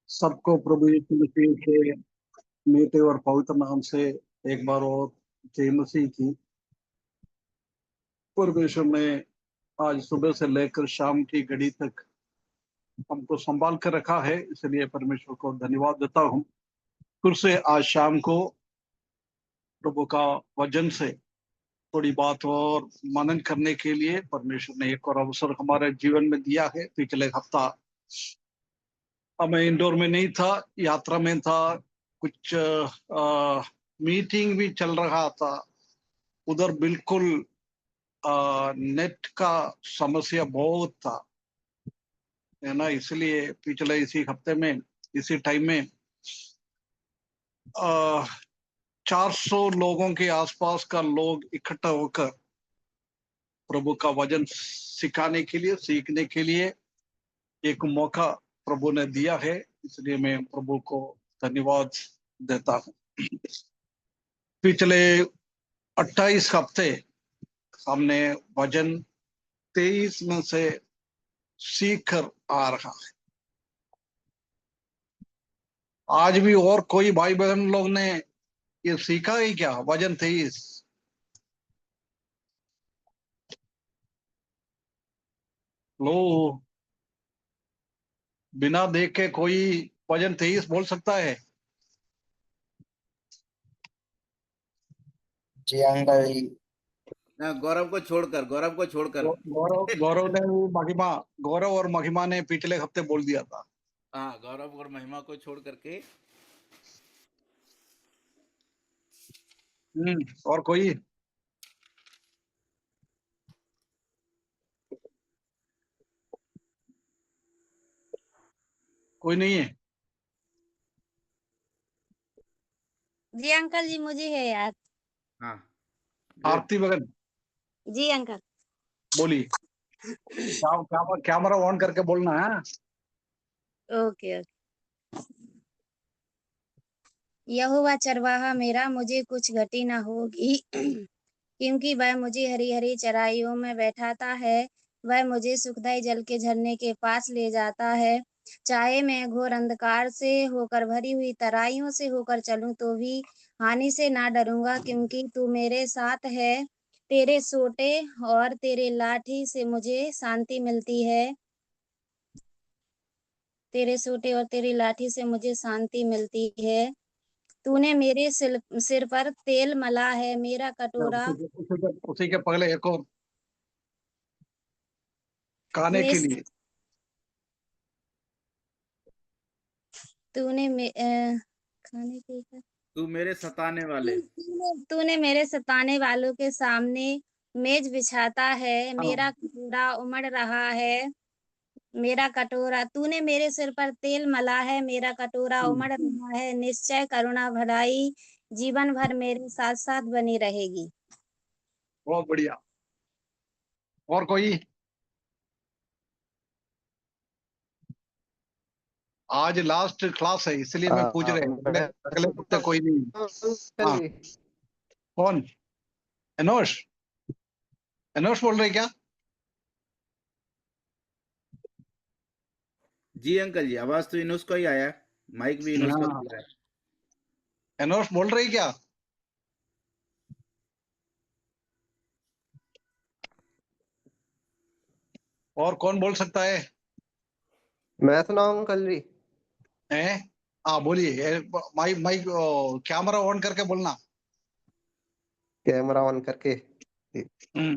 सबको प्रभु यीशु मसीह के मीठे और पवित्र नाम से एक बार और जय मसीह की। परमेश्वर ने आज सुबह से लेकर शाम की घड़ी तक हमको संभाल कर रखा है, इसलिए परमेश्वर को धन्यवाद देता हूँ। फिर से आज शाम को प्रभु का वचन से थोड़ी बात और मनन करने के लिए परमेश्वर ने एक और अवसर हमारे जीवन में दिया है। पिछले हफ्ता मैं इंदौर में नहीं था, यात्रा में था। कुछ मीटिंग भी चल रहा था उधर। बिल्कुल नेट का समस्या बहुत था, है ना। इसलिए पिछले इसी हफ्ते में इसी टाइम में 400 लोगों के आसपास का लोग इकट्ठा होकर प्रभु का वचन सिखाने के लिए, सीखने के लिए एक मौका प्रभु ने दिया है। इसलिए मैं प्रभु को धन्यवाद देता हूँ। पिछले 28 हफ्ते हमने वचन 23 में से सीख कर आ रहा है। आज भी और कोई भाई बहन लोग ने ये सीखा ही क्या? वचन 23 लो, बिना देखे कोई वचन 23 बोल सकता है? जी अंकल जी। ना, गौरव को छोड़कर गौरव ने वो महिमा, गौरव और महिमा ने पिछले हफ्ते बोल दिया था। हाँ, गौरव और महिमा को छोड़ करके और कोई? कोई नहीं है? जी अंकल जी, मुझे है याद। हाँ, आरती बगन जी अंकल। बोली। कैमरा ऑन करके बोलना है। Okay okay. यहोवा चरवाहा मेरा, मुझे कुछ घटी न होगी क्योंकि वह मुझे हरी हरी चराइयों में बैठाता है। वह मुझे सुखदाई जल के झरने के पास ले जाता है। चाहे मैं घोर अंधकार से होकर भरी हुई तराइयों से होकर चलूं तो भी हानि से ना डरूंगा, क्योंकि तू मेरे साथ है। तेरे सोटे और तेरे लाठी से मुझे शांति मिलती है। तेरे सोटे और तेरी लाठी से मुझे शांति मिलती है। तूने मेरे सिर पर तेल मला है, मेरा कटोरा उसी के पहले एक और खाने के निस लिए। तूने खाने के लिए तू मेरे सताने वाले तूने मेरे सताने वालों के सामने मेज बिछाता है। हाँ। मेरा कटोरा उमड़ रहा है। मेरा कटोरा, तूने मेरे सिर पर तेल मला है, मेरा कटोरा उमड़ रहा है। निश्चय करुणा भलाई जीवन भर मेरे साथ साथ बनी रहेगी। बहुत बढ़िया। और कोई? आज लास्ट क्लास है, इसलिए मैं पूछ रहे हैं। अगले हफ्ते कोई नहीं। हाँ, कौन? एनोश? एनोश बोल रहे क्या? जी अंकल जी, आवाज तो इनोस का ही आया, माइक भी इनोस का हाँ, खुला है। एनोश बोल रही क्या? और कौन बोल सकता है? मैं सुनाऊं अंकल जी? हैं? हाँ बोलिए। माइक माइक कैमरा ऑन करके बोलना। कैमरा ऑन करके। हम्म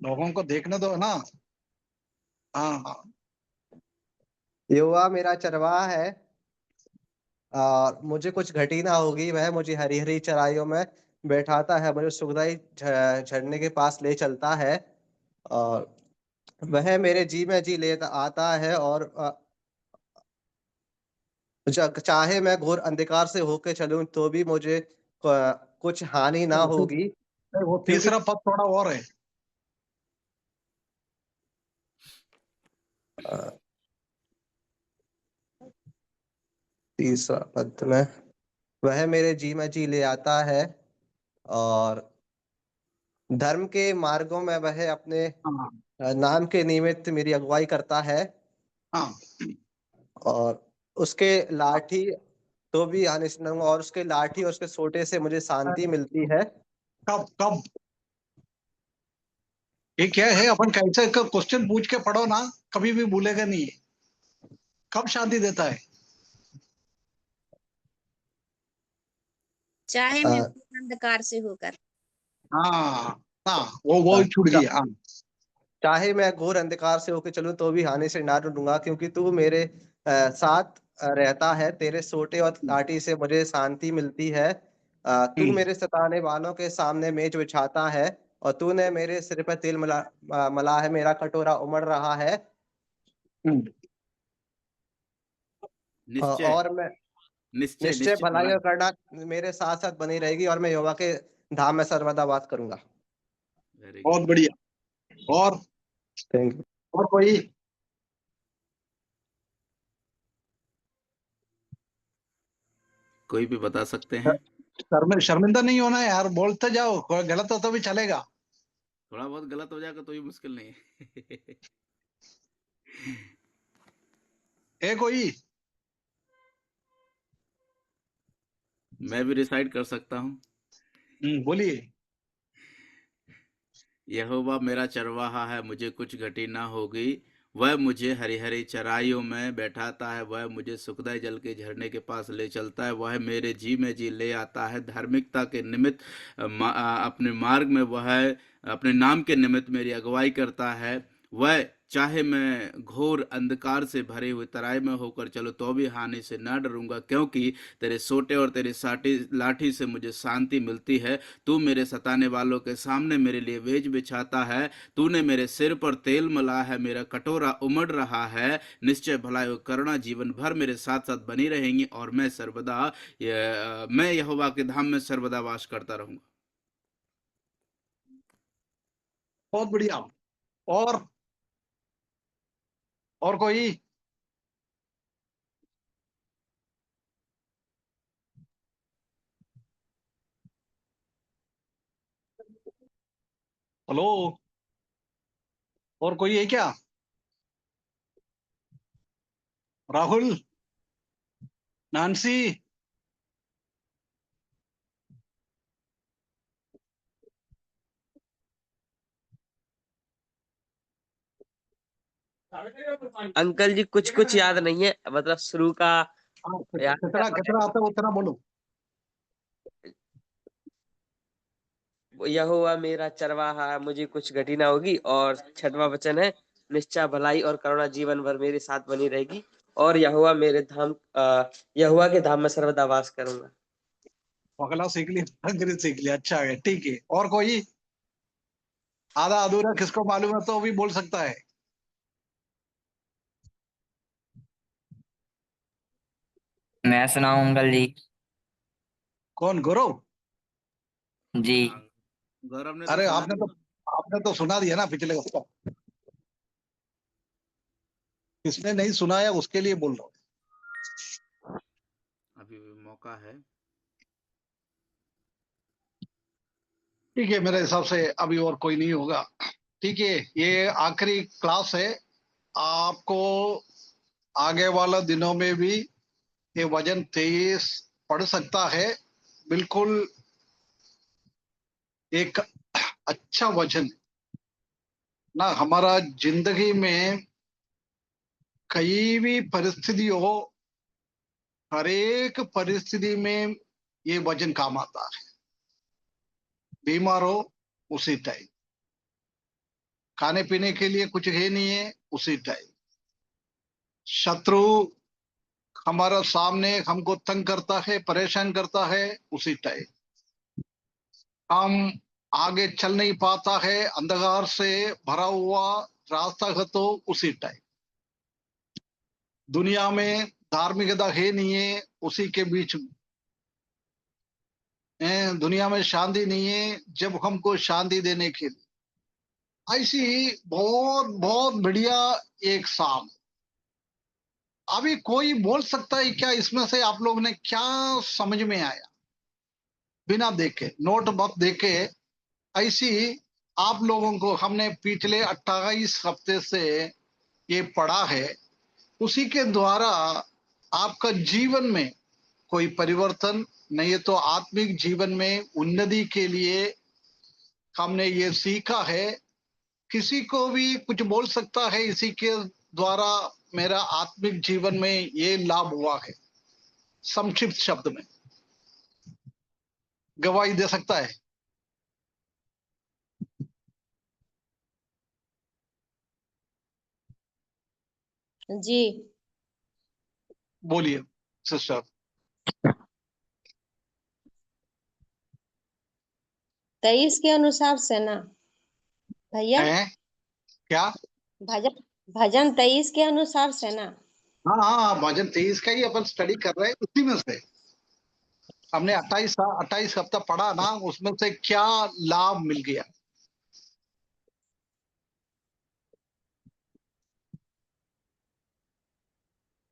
लोगों को देखने दो ना। हाँ हाँ। यहोवा मेरा चरवाहा है और मुझे कुछ घटी ना होगी। वह मुझे हरी हरी चराइयों में बैठाता है, मुझे सुखदाई झरने के पास ले चलता है। और वह मेरे जी में जी ले आता है। और चाहे मैं घोर अंधकार से होके चलूं तो भी मुझे कुछ हानि ना होगी, वो क्योंकि तीसरा पद थोड़ा और है। तीसरा पद में वह मेरे जी में जी ले आता है और धर्म के मार्गों में वह अपने हाँ नाम के निमित्त मेरी अगुवाई करता है। हाँ। और उसके लाठी तो भी हानि से न दूंगा, और उसके लाठी और उसके सोटे से मुझे शांति मिलती है। कब कब ये क्या है, अपन कैसे क्वेश्चन पूछ के पढ़ो ना, कभी भी भूलेगा नहीं है। कब शांति देता है? चाहे अ, मैं घोर अंधकार से होकर। हाँ हाँ, वो छूट चा, गई। हाँ चाहे मैं घोर अंधकार से होकर चलूं तो भी हानि से ना डरूंगा, क्योंकि तू मेरे साथ रहता है। तेरे सोटे और लाठी से मुझे शांति मिलती है। तू मेरे सताने वालों के सामने मेज बिछाता है, और तूने मेरे सिर पर तेल मला है। मेरा कटोरा उमड़ रहा है। हम्म। निश्चय और मैं निश्चय निश्चय निश्चय भलाई और भलाई। करुणा मेरे साथ साथ बनी रहेगी, और मैं यहोवा के धाम में सर्वदा वास करूंगा। Very good. बहुत बढ़िया। और थैंक यू। और कोई? कोई भी बता सकते हैं। शर्मिंदा नहीं होना है यार, बोलते जाओ, कोई गलत हो तो भी चलेगा। थोड़ा बहुत गलत हो जाएगा तो भी मुश्किल नहीं है। है कोई? मैं भी रिसाइड कर सकता हूँ। बोलिए। यहोवा मेरा चरवाहा है, मुझे कुछ घटी ना होगी। वह मुझे हरी हरी चराइयों में बैठाता है, वह मुझे सुखदाई जल के झरने के पास ले चलता है। वह मेरे जी में जी ले आता है। धार्मिकता के निमित्त अपने मार्ग में वह अपने नाम के निमित्त मेरी अगुवाई करता है। वह चाहे मैं घोर अंधकार से भरे हुए तराई में होकर चलो तो भी हानि से ना डरूंगा, क्योंकि तेरे सोटे और तेरी लाठी से मुझे शांति मिलती है। तू मेरे सताने वालों के सामने मेरे लिए वेज बिछाता है। तूने मेरे सिर पर तेल मला है, मेरा कटोरा उमड़ रहा है। निश्चय भलाई और करुणा जीवन भर मेरे साथ साथ बनी रहेंगी, और मैं यहोवा के धाम में सर्वदा वास करता रहूंगा। बहुत बढ़िया। और कोई? हेलो, और कोई है क्या? राहुल, नानसी? अंकल जी कुछ कुछ याद नहीं है, मतलब शुरू का याद है। कितना कितना आता है उतना बोलो। यहोवा मेरा चरवाहा है, मुझे कुछ घटी ना होगी। और छठवां वचन है, निश्चय भलाई और करुणा जीवन भर मेरे साथ बनी रहेगी, और यहोवा के धाम में सर्वदा वास करूंगा। अगला सीख लिया, अंग्रेजी सीख लिया, अच्छा है, ठीक है। और कोई आधा अधूरा किसको मालूम है तो भी बोल सकता है। मैं सुनाऊं अंकल जी? कौन, गौरव? जी। हाँ, गौरव ने तो अरे सुना आपने तो दिया। आपने तो सुना दिया ना पिछले हफ्ते। किसने नहीं सुनाया उसके लिए बोल रहा हूँ। अभी भी मौका है। ठीक है, मेरे हिसाब से अभी और कोई नहीं होगा। ठीक है, ये आखिरी क्लास है। आपको आगे वाला दिनों में भी ये वजन 23 पढ़ सकता है। बिल्कुल एक अच्छा वजन ना। हमारा जिंदगी में कई भी परिस्थिति हो, हर एक परिस्थिति में ये वजन काम आता है। बीमार हो उसी टाइम, खाने पीने के लिए कुछ है नहीं है उसी टाइम, शत्रु हमारा सामने हमको तंग करता है, परेशान करता है उसी टाइम, हम आगे चल नहीं पाता है, अंधकार से भरा हुआ रास्ता है तो उसी टाइम, दुनिया में धार्मिकता है नहीं है उसी के बीच में, दुनिया में शांति नहीं है जब हमको शांति देने के लिए, ऐसी बहुत बहुत बढ़िया एक शाम। अभी कोई बोल सकता है क्या इसमें से आप लोगों ने क्या समझ में आया? बिना देखे, नोट बुक देखे, ऐसी आप लोगों को हमने पिछले 28 हफ्ते से ये पढ़ा है। उसी के द्वारा आपका जीवन में कोई परिवर्तन नहीं है, तो आत्मिक जीवन में उन्नति के लिए हमने ये सीखा है। किसी को भी कुछ बोल सकता है, इसी के द्वारा मेरा आत्मिक जीवन में ये लाभ हुआ है। संक्षिप्त शब्द में गवाही दे सकता है। जी बोलिए सिस्टर। 23 के अनुसार से ना भैया, है क्या? भजन भजन 23 के अनुसार से ना। हाँ हाँ, भजन 23 का ही अपन स्टडी कर रहे हैं। उसी में से हमने 28 हफ्ता पढ़ा ना, उसमें से क्या लाभ मिल गया।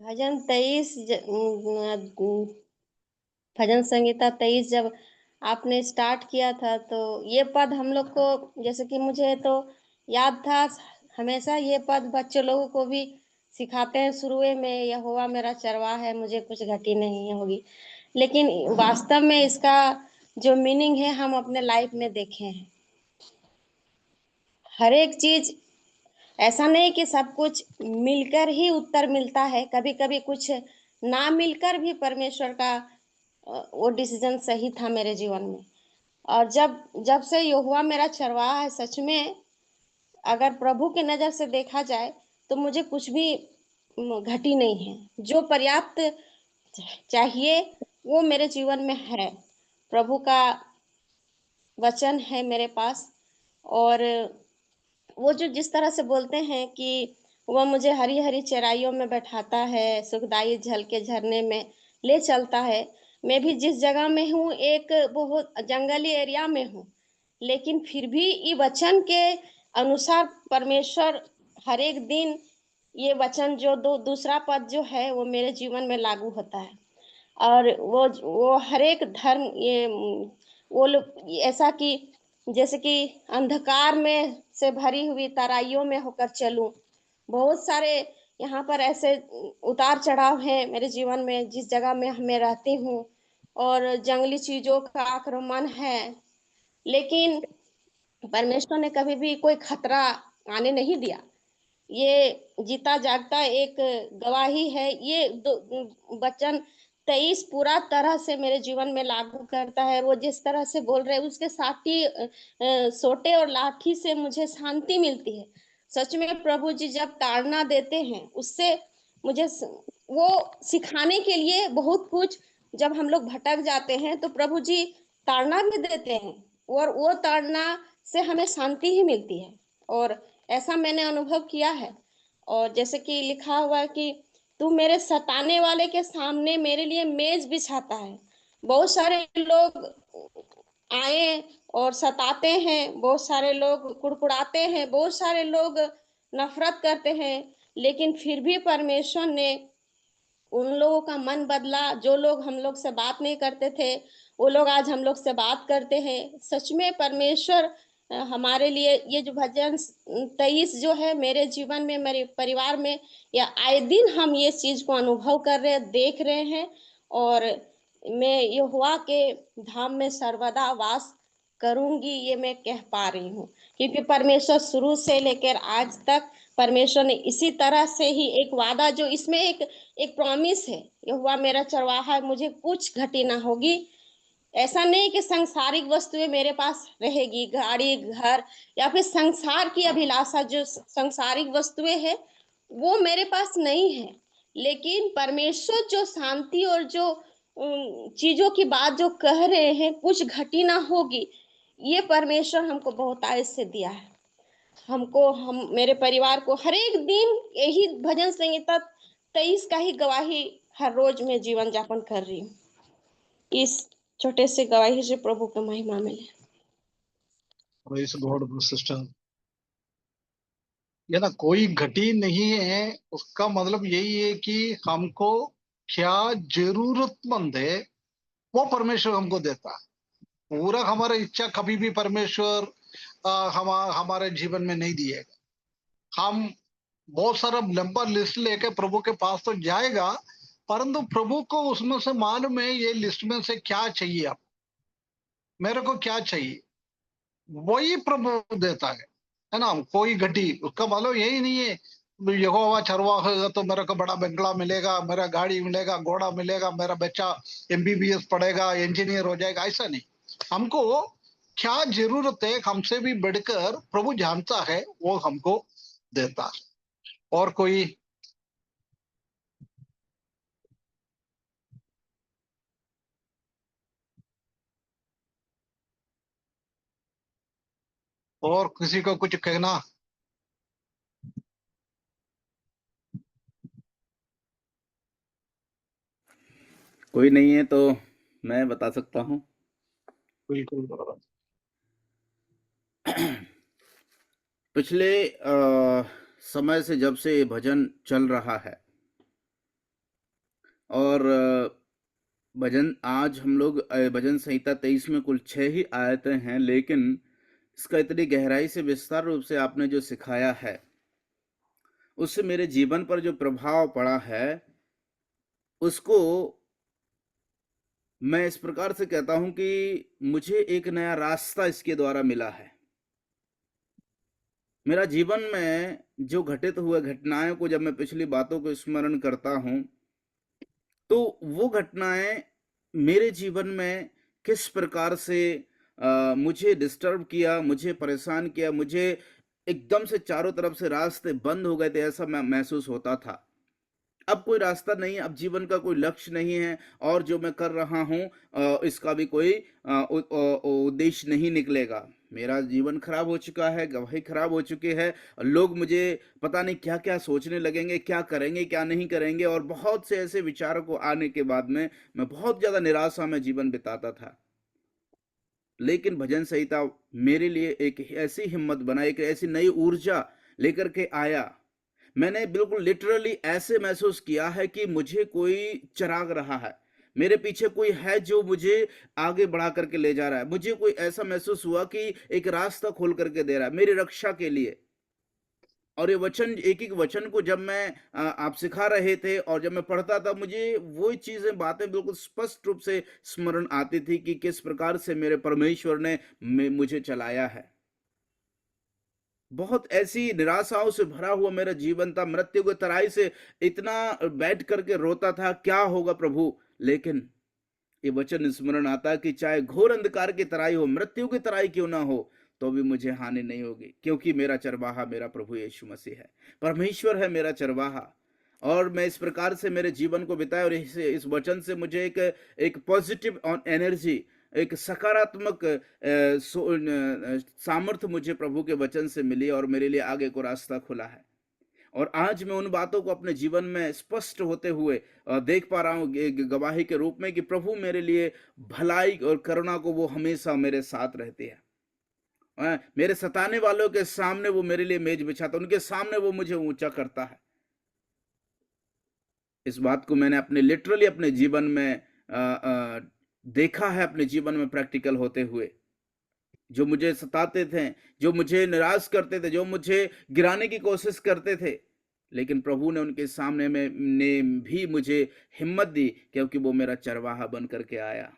भजन 23 भजन संहिता 23 जब आपने स्टार्ट किया था तो ये पद हम लोग को, जैसे कि मुझे तो याद था, हमेशा ये पद बच्चे लोगों को भी सिखाते हैं शुरू में, यहोवा मेरा चरवाहा है, मुझे कुछ घटी नहीं होगी। लेकिन वास्तव में इसका जो मीनिंग है हम अपने लाइफ में देखे हैं। हर एक चीज ऐसा नहीं कि सब कुछ मिलकर ही उत्तर मिलता है, कभी कभी कुछ ना मिलकर भी परमेश्वर का वो डिसीजन सही था मेरे जीवन में। और जब जब से यहोवा मेरा चरवाहा है, सच में अगर प्रभु की नज़र से देखा जाए तो मुझे कुछ भी घटी नहीं है। जो पर्याप्त चाहिए वो मेरे जीवन में है। प्रभु का वचन है मेरे पास, और वो जो जिस तरह से बोलते हैं कि वह मुझे हरी हरी चराइयों में बैठाता है, सुखदाई जल के झरने में ले चलता है। मैं भी जिस जगह में हूँ एक बहुत जंगली एरिया में हूँ, लेकिन फिर भी ये वचन के अनुसार परमेश्वर हर एक दिन ये वचन जो दूसरा पद जो है वो मेरे जीवन में लागू होता है। और वो हर एक धर्म ये वो लोग ऐसा कि जैसे कि अंधकार में से भरी हुई तराइयों में होकर चलूं। बहुत सारे यहाँ पर ऐसे उतार चढ़ाव हैं मेरे जीवन में, जिस जगह में मैं रहती हूँ, और जंगली चीजों का आक्रमण है, लेकिन परमेश्वर ने कभी भी कोई खतरा आने नहीं दिया। ये जीता जागता एक गवाही है। ये वचन 23 पूरा तरह से मेरे जीवन में लागू करता है। वो जिस तरह से बोल रहे हैं उसके साथ ही सोटे और लाठी से मुझे शांति मिलती है। सच में प्रभु जी जब ताड़ना देते हैं उससे मुझे वो सिखाने के लिए बहुत कुछ, जब हम लोग भटक जाते हैं तो प्रभु जी ताड़ना भी देते हैं, और वो ताड़ना से हमें शांति ही मिलती है। और ऐसा मैंने अनुभव किया है। और जैसे कि लिखा हुआ है कि तू मेरे सताने वाले के सामने मेरे लिए मेज बिछाता है। बहुत सारे लोग आए और सताते हैं, बहुत सारे लोग कुड़कुड़ाते हैं, बहुत सारे लोग नफरत करते हैं, लेकिन फिर भी परमेश्वर ने उन लोगों का मन बदला। जो लोग हम लोग से बात नहीं करते थे वो लोग आज हम लोग से बात करते हैं। सच में परमेश्वर हमारे लिए ये जो भजन 23 जो है मेरे जीवन में, मेरे परिवार में, या आए दिन हम ये चीज को अनुभव कर रहे हैं, देख रहे हैं। और मैं यहोवा के धाम में सर्वदा वास करूंगी, ये मैं कह पा रही हूँ, क्योंकि परमेश्वर शुरू से लेकर आज तक परमेश्वर ने इसी तरह से ही एक वादा, जो इसमें एक प्रॉमिस है, यहोवा मेरा चरवाहा है, मुझे कुछ घटी ना होगी। ऐसा नहीं कि सांसारिक वस्तुएं मेरे पास रहेगी, गाड़ी घर या फिर संसार की अभिलाषा, जो सांसारिक वस्तुएं है वो मेरे पास नहीं है, लेकिन परमेश्वर जो शांति और जो चीजों की बात जो कह रहे हैं, कुछ घटी ना होगी, ये परमेश्वर हमको बहुत आयत से दिया है। हमको, हम मेरे परिवार को हर एक दिन यही भजन संहिता 23 का ही गवाही हर रोज में जीवन यापन कर रही हूँ। इस छोटे से गवाही से प्रभु की महिमा मिले। Praise God sister. ये ना कोई घटी नहीं है, उसका मतलब यही है कि हमको क्या जरूरतमंद है वो परमेश्वर हमको देता है। पूरा हमारा इच्छा कभी भी परमेश्वर हमारे जीवन में नहीं दिएगा। हम बहुत सारा लंबा लिस्ट लेके प्रभु के पास तो जाएगा, परंतु प्रभु को उसमें से मालूम है ये लिस्ट में से क्या चाहिए, आप मेरे को क्या चाहिए, वही प्रभु देता है ना। कोई घटी उसका मालूम यही नहीं है यहोवा चरवाहा होगा तो मेरे को बड़ा बंगला मिलेगा, मेरा गाड़ी मिलेगा, घोड़ा मिलेगा, मेरा बच्चा MBBS पढ़ेगा, इंजीनियर हो जाएगा, ऐसा नहीं। हमको क्या जरूरत है हमसे भी बढ़कर प्रभु जानता है, वो हमको देता है। और कोई और किसी को कुछ कहना? कोई नहीं है तो मैं बता सकता हूँ। बिल्कुल बराबर। पिछले समय से जब से ये भजन चल रहा है और भजन आज हम लोग भजन संहिता 23 में कुल 6 ही आयतें हैं, लेकिन इसका इतनी गहराई से विस्तार रूप से आपने जो सिखाया है उससे मेरे जीवन पर जो प्रभाव पड़ा है उसको मैं इस प्रकार से कहता हूं कि मुझे एक नया रास्ता इसके द्वारा मिला है। मेरा जीवन में जो घटित हुए घटनाएं को जब मैं पिछली बातों को स्मरण करता हूं तो वो घटनाएं मेरे जीवन में किस प्रकार से मुझे डिस्टर्ब किया, मुझे परेशान किया, मुझे एकदम से चारों तरफ से रास्ते बंद हो गए थे ऐसा मैं महसूस होता था। अब कोई रास्ता नहीं है, अब जीवन का कोई लक्ष्य नहीं है और जो मैं कर रहा हूँ इसका भी कोई उद्देश्य नहीं निकलेगा। मेरा जीवन खराब हो चुका है, गवाही खराब हो चुकी है, लोग मुझे पता नहीं क्या क्या सोचने लगेंगे, क्या करेंगे क्या नहीं करेंगे, और बहुत से ऐसे विचारों को आने के बाद में मैं बहुत ज्यादा निराशा में जीवन बिताता था। लेकिन भजन संहिता मेरे लिए एक ऐसी हिम्मत बना, एक ऐसी नई ऊर्जा लेकर के आया। मैंने बिल्कुल लिटरली ऐसे महसूस किया है कि मुझे कोई चिराग रहा है, मेरे पीछे कोई है जो मुझे आगे बढ़ा करके ले जा रहा है। मुझे कोई ऐसा महसूस हुआ कि एक रास्ता खोल करके दे रहा है मेरी रक्षा के लिए। और ये वचन, एक एक वचन को जब मैं आप सिखा रहे थे और जब मैं पढ़ता था, मुझे वही चीजें, बातें बिल्कुल स्पष्ट रूप से स्मरण आती थी कि किस प्रकार से मेरे परमेश्वर ने मुझे चलाया है। बहुत ऐसी निराशाओं से भरा हुआ मेरा जीवन था, मृत्यु की तराई से इतना बैठ करके रोता था, क्या होगा प्रभु। लेकिन ये वचन स्मरण आता कि चाहे घोर अंधकार की तराई हो, मृत्यु की तराई क्यों ना हो, तो भी मुझे हानि नहीं होगी, क्योंकि मेरा चरवाहा मेरा प्रभु यीशु मसीह है, परमेश्वर है मेरा चरवाहा। और मैं इस प्रकार से मेरे जीवन को बिताया और इस वचन से मुझे एक पॉजिटिव एनर्जी, एक सकारात्मक सामर्थ्य मुझे प्रभु के वचन से मिली और मेरे लिए आगे को रास्ता खुला है। और आज मैं उन बातों को अपने जीवन में स्पष्ट होते हुए देख पा रहा हूं एक गवाही के रूप में कि प्रभु मेरे लिए भलाई और करुणा को वो हमेशा मेरे साथ रहती है। मेरे सताने वालों के सामने वो मेरे लिए मेज बिछाता, उनके सामने वो मुझे ऊंचा करता है। इस बात को मैंने अपने लिटरली अपने जीवन में देखा है, अपने जीवन में प्रैक्टिकल होते हुए। जो मुझे सताते थे, जो मुझे निराश करते थे, जो मुझे गिराने की कोशिश करते थे, लेकिन प्रभु ने उनके सामने में ने भी मुझे हिम्मत दी, क्योंकि वो मेरा चरवाहा बन करके आया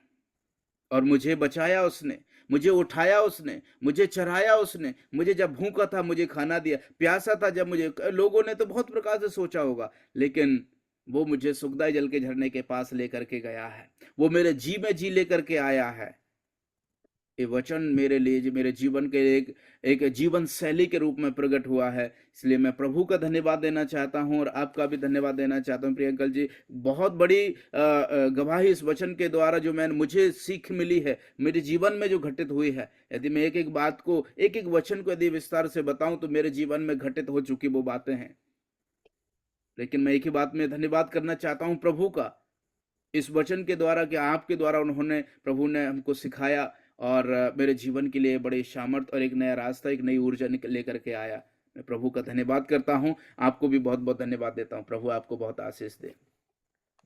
और मुझे बचाया उसने, मुझे उठाया उसने, मुझे चराया उसने। मुझे जब भूखा था मुझे खाना दिया, प्यासा था जब मुझे, लोगों ने तो बहुत प्रकार से सोचा होगा, लेकिन वो मुझे सुखदाई जल के झरने के पास लेकर के गया है, वो मेरे जी में जी लेकर के आया है। ये वचन मेरे लिए, मेरे जीवन के एक जीवन शैली के रूप में प्रकट हुआ है। इसलिए मैं प्रभु का धन्यवाद देना चाहता हूं और आपका भी धन्यवाद देना चाहता हूं प्रिय अंकल जी। बहुत बड़ी गवाही इस वचन के द्वारा जो मुझे सीख मिली है, मेरे जीवन में जो घटित हुई है। यदि मैं एक एक बात को, एक एक वचन को यदि विस्तार से बताऊं तो मेरे जीवन में घटित हो चुकी वो बातें हैं। लेकिन मैं एक ही बात में धन्यवाद करना चाहता हूं प्रभु का, इस वचन के द्वारा कि आपके द्वारा उन्होंने, प्रभु ने हमको सिखाया और मेरे जीवन के लिए बड़े सामर्थ और एक नया रास्ता, एक नई ऊर्जा लेकर के आया। मैं प्रभु का धन्यवाद करता हूं, आपको भी बहुत बहुत धन्यवाद देता हूं। प्रभु आपको बहुत आशीष दे।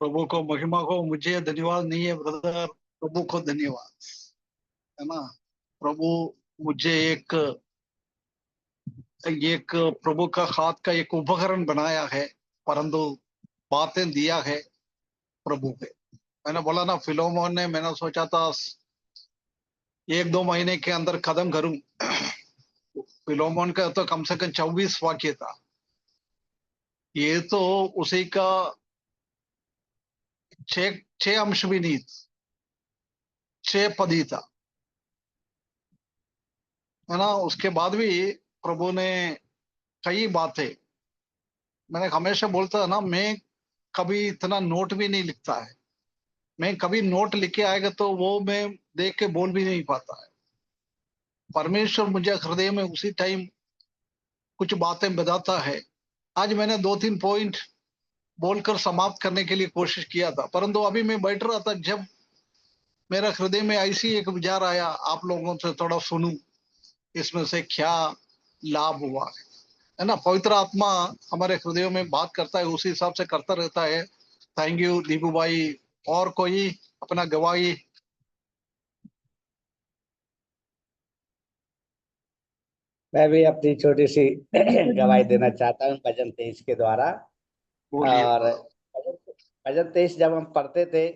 प्रभु को महिमा हो, मुझे धन्यवाद नहीं है ब्रदर, प्रभु को धन्यवाद है ना। प्रभु मुझे एक एक प्रभु का हाथ का एक उपकरण बनाया है, परंतु बातें दिया है प्रभु पे। मैंने बोला ना फिलोमोन ने, मैंने सोचा था 1-2 महीने के अंदर खत्म करूं। फिलोमोन का तो कम से कम 24 वाक्य था, ये तो उसी का 6 अंश भी नहीं, 6 पद ही था, है ना। उसके बाद भी प्रभु ने कई बातें, मैंने हमेशा बोलता है ना, मैं कभी इतना नोट भी नहीं लिखता है। मैं कभी नोट लिख के आएगा तो वो मैं देख के बोल भी नहीं पाता है। परमेश्वर मुझे हृदय में उसी टाइम कुछ बातें बताता है। आज मैंने 2-3 पॉइंट बोलकर समाप्त करने के लिए कोशिश किया था, परंतु अभी मैं बैठ रहा था, जब मेरा हृदय में ऐसी एक विचार आया, आप लोगों से थोड़ा सुनूं, इसमें से क्या लाभ हुआ है ना। पवित्र आत्मा हमारे हृदयों में बात करता है, उसी हिसाब से करता रहता है। थैंक यू दीपू भाई। और कोई अपना गवाही? मैं भी अपनी छोटी सी गवाही देना चाहता हूँ भजन 23 के द्वारा। बोलिए। और भजन 23 जब हम पढ़ते थे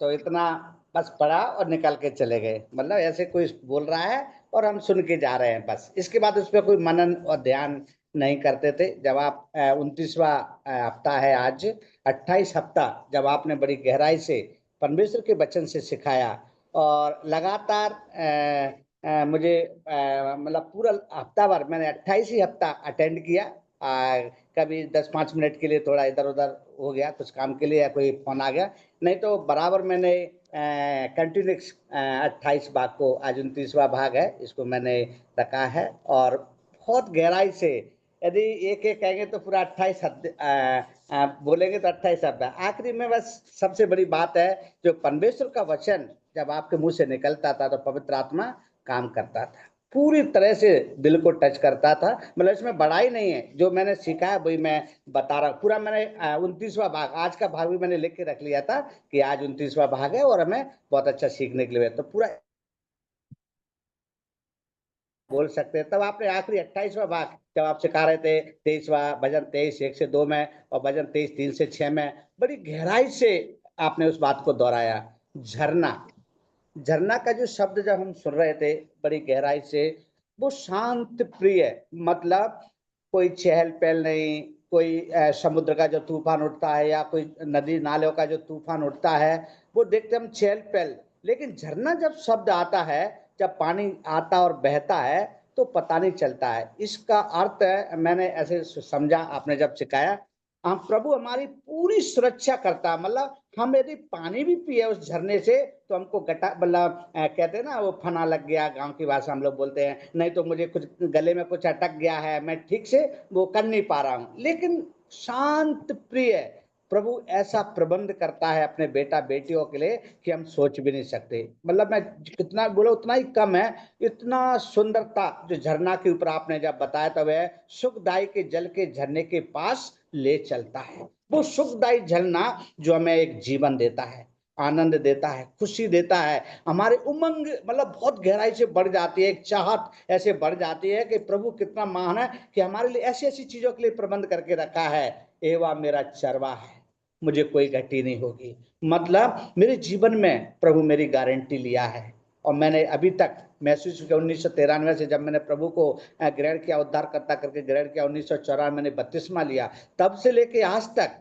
तो इतना बस पढ़ा और निकल के चले गए, मतलब ऐसे कोई बोल रहा है और हम सुन के जा रहे हैं बस। इसके बाद उस पर कोई मनन और ध्यान नहीं करते थे। जब आप 29वां हफ्ता है आज, 28 हफ्ता जब आपने बड़ी गहराई से परमेश्वर के वचन से सिखाया और लगातार मुझे मतलब पूरा हफ्ता भर मैंने 28 ही हफ्ता अटेंड किया। कभी 10-5 मिनट के लिए थोड़ा इधर उधर हो गया कुछ काम के लिए या कोई फोन आ गया, नहीं तो बराबर मैंने कंटिन्यूस 28 भाग को, आज 29वां भाग है, इसको मैंने रखा है। और बहुत गहराई से, यदि एक एक कहेंगे तो पूरा 28 बोलेंगे तो 28 शब्द। आखिरी में बस सबसे बड़ी बात है, जो परमेश्वर का वचन जब आपके मुंह से निकलता था तो पवित्र आत्मा काम करता था, पूरी तरह से दिल को टच करता था। मतलब इसमें बड़ाई नहीं है, जो मैंने सीखा है वही मैं बता रहा हूँ। पूरा मैंने 29वां भाग, आज का भाग भी मैंने लिख के रख लिया था कि आज 29वां भाग है और हमें बहुत अच्छा सीखने के लिए, तो पूरा बोल सकते हैं। तब आपने आखिरी 28वां भाग जब आप सिखा रहे थे, 23वां भजन 23 1 से 2 में और भजन 23 3 से 6 में, बड़ी गहराई से आपने उस बात को दोहराया। झरना, झरना का जो शब्द जब हम सुन रहे थे बड़ी गहराई से, वो शांत प्रिय, मतलब कोई चहल पहल नहीं, कोई समुद्र का जो तूफान उठता है या कोई नदी नालों का जो तूफान उठता है वो देखते हम चहल पहल। लेकिन झरना जब शब्द आता है, जब पानी आता और बहता है तो पता नहीं चलता है। इसका अर्थ है, मैंने ऐसे समझा आपने जब सिखाया, हम प्रभु हमारी पूरी सुरक्षा करता है। मतलब हम यदि पानी भी पिए उस झरने से तो हमको गटा, मतलब कहते हैं ना, वो फना लग गया, गांव की भाषा हम लोग बोलते हैं, नहीं तो मुझे कुछ गले में कुछ अटक गया है, मैं ठीक से वो कर नहीं पा रहा हूँ। लेकिन शांत प्रिय प्रभु ऐसा प्रबंध करता है अपने बेटा बेटियों के लिए कि हम सोच भी नहीं सकते। मतलब मैं कितना बोला उतना ही कम है। इतना सुंदरता जो झरना के ऊपर आपने जब बताया, तब है सुखदाई के जल के झरने के पास ले चलता है। वो सुखदाई झरना जो हमें एक जीवन देता है, आनंद देता है, खुशी देता है, हमारे उमंग मतलब बहुत गहराई से बढ़ जाती है, एक चाहत ऐसे बढ़ जाती है कि प्रभु कितना महान है कि हमारे लिए ऐसी ऐसी चीजों के लिए प्रबंध करके रखा है। एवा मेरा चरवा है, मुझे कोई घटी नहीं होगी। मतलब मेरे जीवन में प्रभु मेरी गारंटी लिया है। और मैंने अभी तक महसूस किया, 1993 से जब मैंने प्रभु को ग्रहण किया, उद्धार करता करके ग्रहण किया, 1994 मैंने बपतिस्मा लिया, तब से लेके आज तक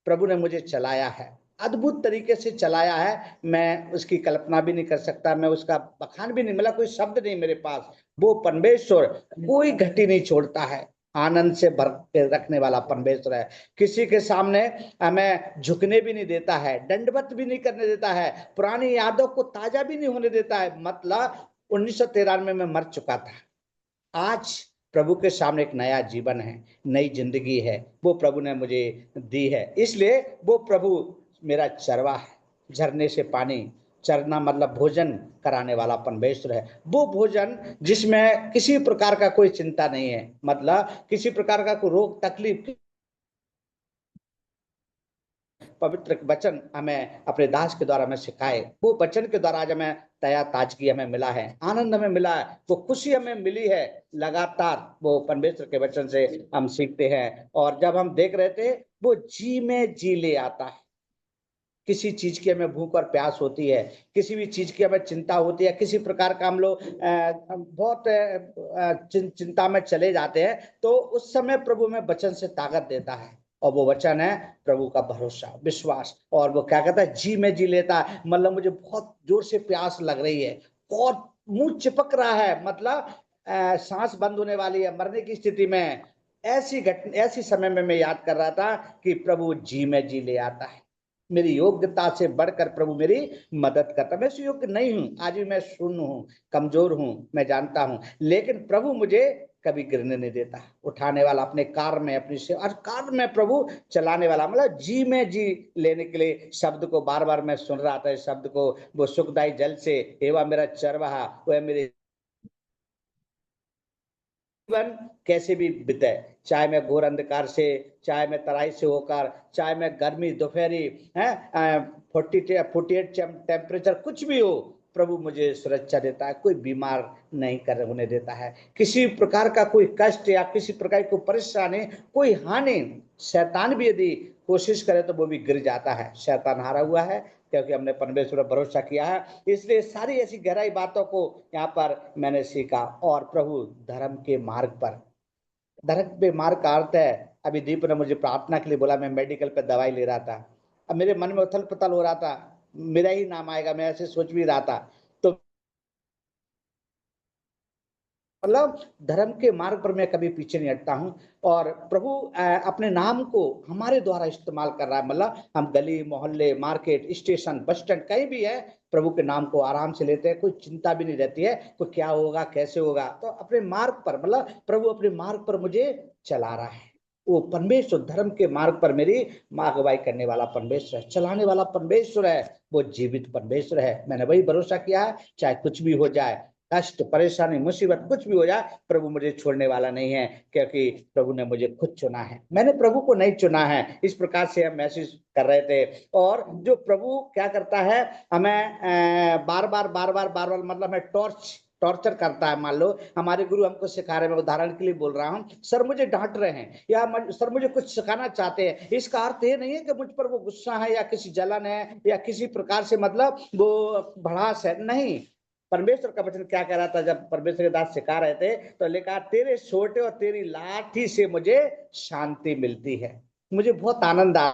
प्रभु ने मुझे चलाया है, अद्भुत तरीके से चलाया है। मैं उसकी कल्पना भी नहीं कर सकता, मैं उसका बखान भी नहीं, मतलब कोई शब्द नहीं मेरे पास। वो परमेश्वर कोई घटी नहीं छोड़ता है, आनंद से भर के रखने वाला परमेश्वर है। किसी के सामने हमें झुकने भी नहीं देता है, दंडवत भी नहीं करने देता है, पुरानी यादों को ताजा भी नहीं होने देता है। मतलब 1993 में मर चुका था, आज प्रभु के सामने एक नया जीवन है, नई जिंदगी है, वो प्रभु ने मुझे दी है। इसलिए वो प्रभु मेरा चरवा है, झरने से पानी, चरना मतलब भोजन कराने वाला परमेश्वर है। वो भोजन जिसमें किसी प्रकार का कोई चिंता नहीं है, मतलब किसी प्रकार का कोई रोग तकलीफ, पवित्र वचन हमें अपने दास के द्वारा हमें सिखाए, वो वचन के द्वारा आज हमें तया ताजगी हमें मिला है, आनंद हमें मिला है, वो खुशी हमें मिली है। लगातार वो परमेश्वर के वचन से हम सीखते हैं, और जब हम देख रहे थे वो जी में जी ले आता है। किसी चीज की हमें भूख और प्यास होती है, किसी भी चीज की हमें चिंता होती है, किसी प्रकार का हम लोग बहुत चिंता में चले जाते हैं, तो उस समय प्रभु हमें वचन से ताकत देता है, और वो वचन है प्रभु का भरोसा, विश्वास। और वो क्या कहता है, जी में जी लेता है। मतलब मुझे बहुत जोर से प्यास लग रही है, बहुत मुंह चिपक रहा है, मतलब सांस बंद होने वाली है, मरने की स्थिति में। ऐसी समय में मैं याद कर रहा था कि प्रभु जी में जी ले आता है। मेरी योग्यता से बढ़कर प्रभु मेरी मदद करता। मैं योग्य नहीं हूं, आज भी मैं शून्य हूं, कमजोर हूं, मैं जानता हूं, लेकिन प्रभु मुझे कभी गिरने नहीं देता। उठाने वाला, अपने कार्य में, अपनी सेवा और कार्य में प्रभु चलाने वाला। मतलब जी में जी लेने के लिए शब्द को बार बार मैं सुन रहा था, इस शब्द को, वो सुखदाई जल से एवा मेरा चरवाहा, वह मेरे जीवन कैसे भी बीते, चाहे मैं घोर अंधकार से, चाहे मैं तराई से होकर, चाहे मैं गर्मी दोपहरी है 48 टेम्परेचर कुछ भी हो, प्रभु मुझे सुरक्षा देता है, कोई बीमार नहीं कर होने देता है, किसी प्रकार का कोई कष्ट या किसी प्रकार की परेशानी, कोई हानि। शैतान भी यदि कोशिश करे तो वो भी गिर जाता है। शैतान हारा हुआ है क्योंकि हमने परमेश्वर पर भरोसा किया है। इसलिए सारी ऐसी गहराई बातों को यहाँ पर मैंने सीखा। और प्रभु धर्म के मार्ग पर, धर्म के मार्ग का अर्थ है, अभी दीप ने मुझे प्रार्थना के लिए बोला, मैं मेडिकल पे दवाई ले रहा था, अब मेरे मन में उथल पुथल हो रहा था, मेरा ही नाम आएगा, मैं ऐसे सोच भी रहा था। तो मतलब धर्म के मार्ग पर मैं कभी पीछे नहीं हटता हूं, और प्रभु अपने नाम को हमारे द्वारा इस्तेमाल कर रहा है। मतलब हम गली मोहल्ले, मार्केट, स्टेशन, बस स्टैंड, कहीं भी है, प्रभु के नाम को आराम से लेते हैं, कोई चिंता भी नहीं रहती है तो क्या होगा, कैसे होगा। तो अपने मार्ग पर, मतलब प्रभु अपने मार्ग पर मुझे चला रहा है। वो परमेश्वर धर्म के मार्ग पर मेरी अगुवाई करने वाला परमेश्वर है, चलाने वाला परमेश्वर है, वो जीवित परमेश्वर है। मैंने वही भरोसा किया है, चाहे कुछ भी हो जाए, कष्ट, परेशानी, मुसीबत कुछ भी हो जाए, प्रभु मुझे छोड़ने वाला नहीं है, क्योंकि प्रभु ने मुझे खुद चुना है, मैंने प्रभु को नहीं चुना है। इस प्रकार से हम महसूस कर रहे थे। और जो प्रभु क्या करता है, हमें बार बार मतलब हमें टॉर्चर करता है। मान लो हमारे गुरु हमको सिखा रहे हैं, मैं उदाहरण के लिए बोल रहा हूँ, सर मुझे डांट रहे हैं या सर मुझे कुछ सिखाना चाहते हैं, इसका अर्थ ये नहीं है कि मुझ पर वो गुस्सा है या किसी जलन है या किसी प्रकार से मतलब वो भड़ास है, नहीं। परमेश्वर का वचन क्या कह रहा था, जब परमेश्वर के दास सिखा रहे थे तो लिखा, तेरे सोटे और तेरी लाठी से मुझे शांति मिलती है। मुझे बहुत आनंद आ,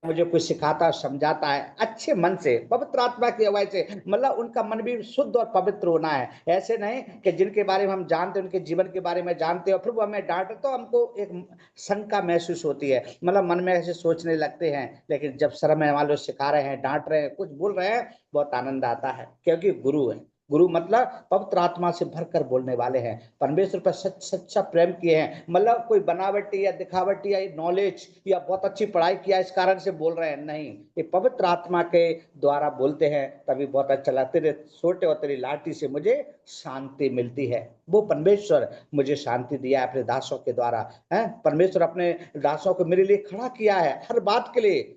मुझे कुछ सिखाता समझाता है अच्छे मन से, पवित्र आत्मा की अगुवाई से। मतलब उनका मन भी शुद्ध और पवित्र होना है। ऐसे नहीं कि जिनके बारे में हम जानते, उनके जीवन के बारे में जानते और फिर वो हमें डांटे तो हमको एक शंका महसूस होती है, मतलब मन में ऐसे सोचने लगते हैं। लेकिन जब सर में मान लो सिखा रहे हैं, डांट रहे हैं, कुछ बोल रहे हैं, बहुत आनंद आता है, क्योंकि गुरु है। गुरु मतलब पवित्र आत्मा से भरकर बोलने वाले हैं, परमेश्वर पर सच्चा प्रेम किए हैं। मतलब कोई बनावटी या दिखावटी या नॉलेज या बहुत अच्छी पढ़ाई किया इस कारण से बोल रहे हैं, नहीं, ये पवित्र आत्मा के द्वारा बोलते हैं, तभी बहुत अच्छा लगता है। तेरे सोटे और तेरी लाठी से मुझे शांति मिलती है। वो परमेश्वर मुझे शांति दिया है अपने दासों के द्वारा है। परमेश्वर अपने दासों को मेरे लिए खड़ा किया है, हर बात के लिए,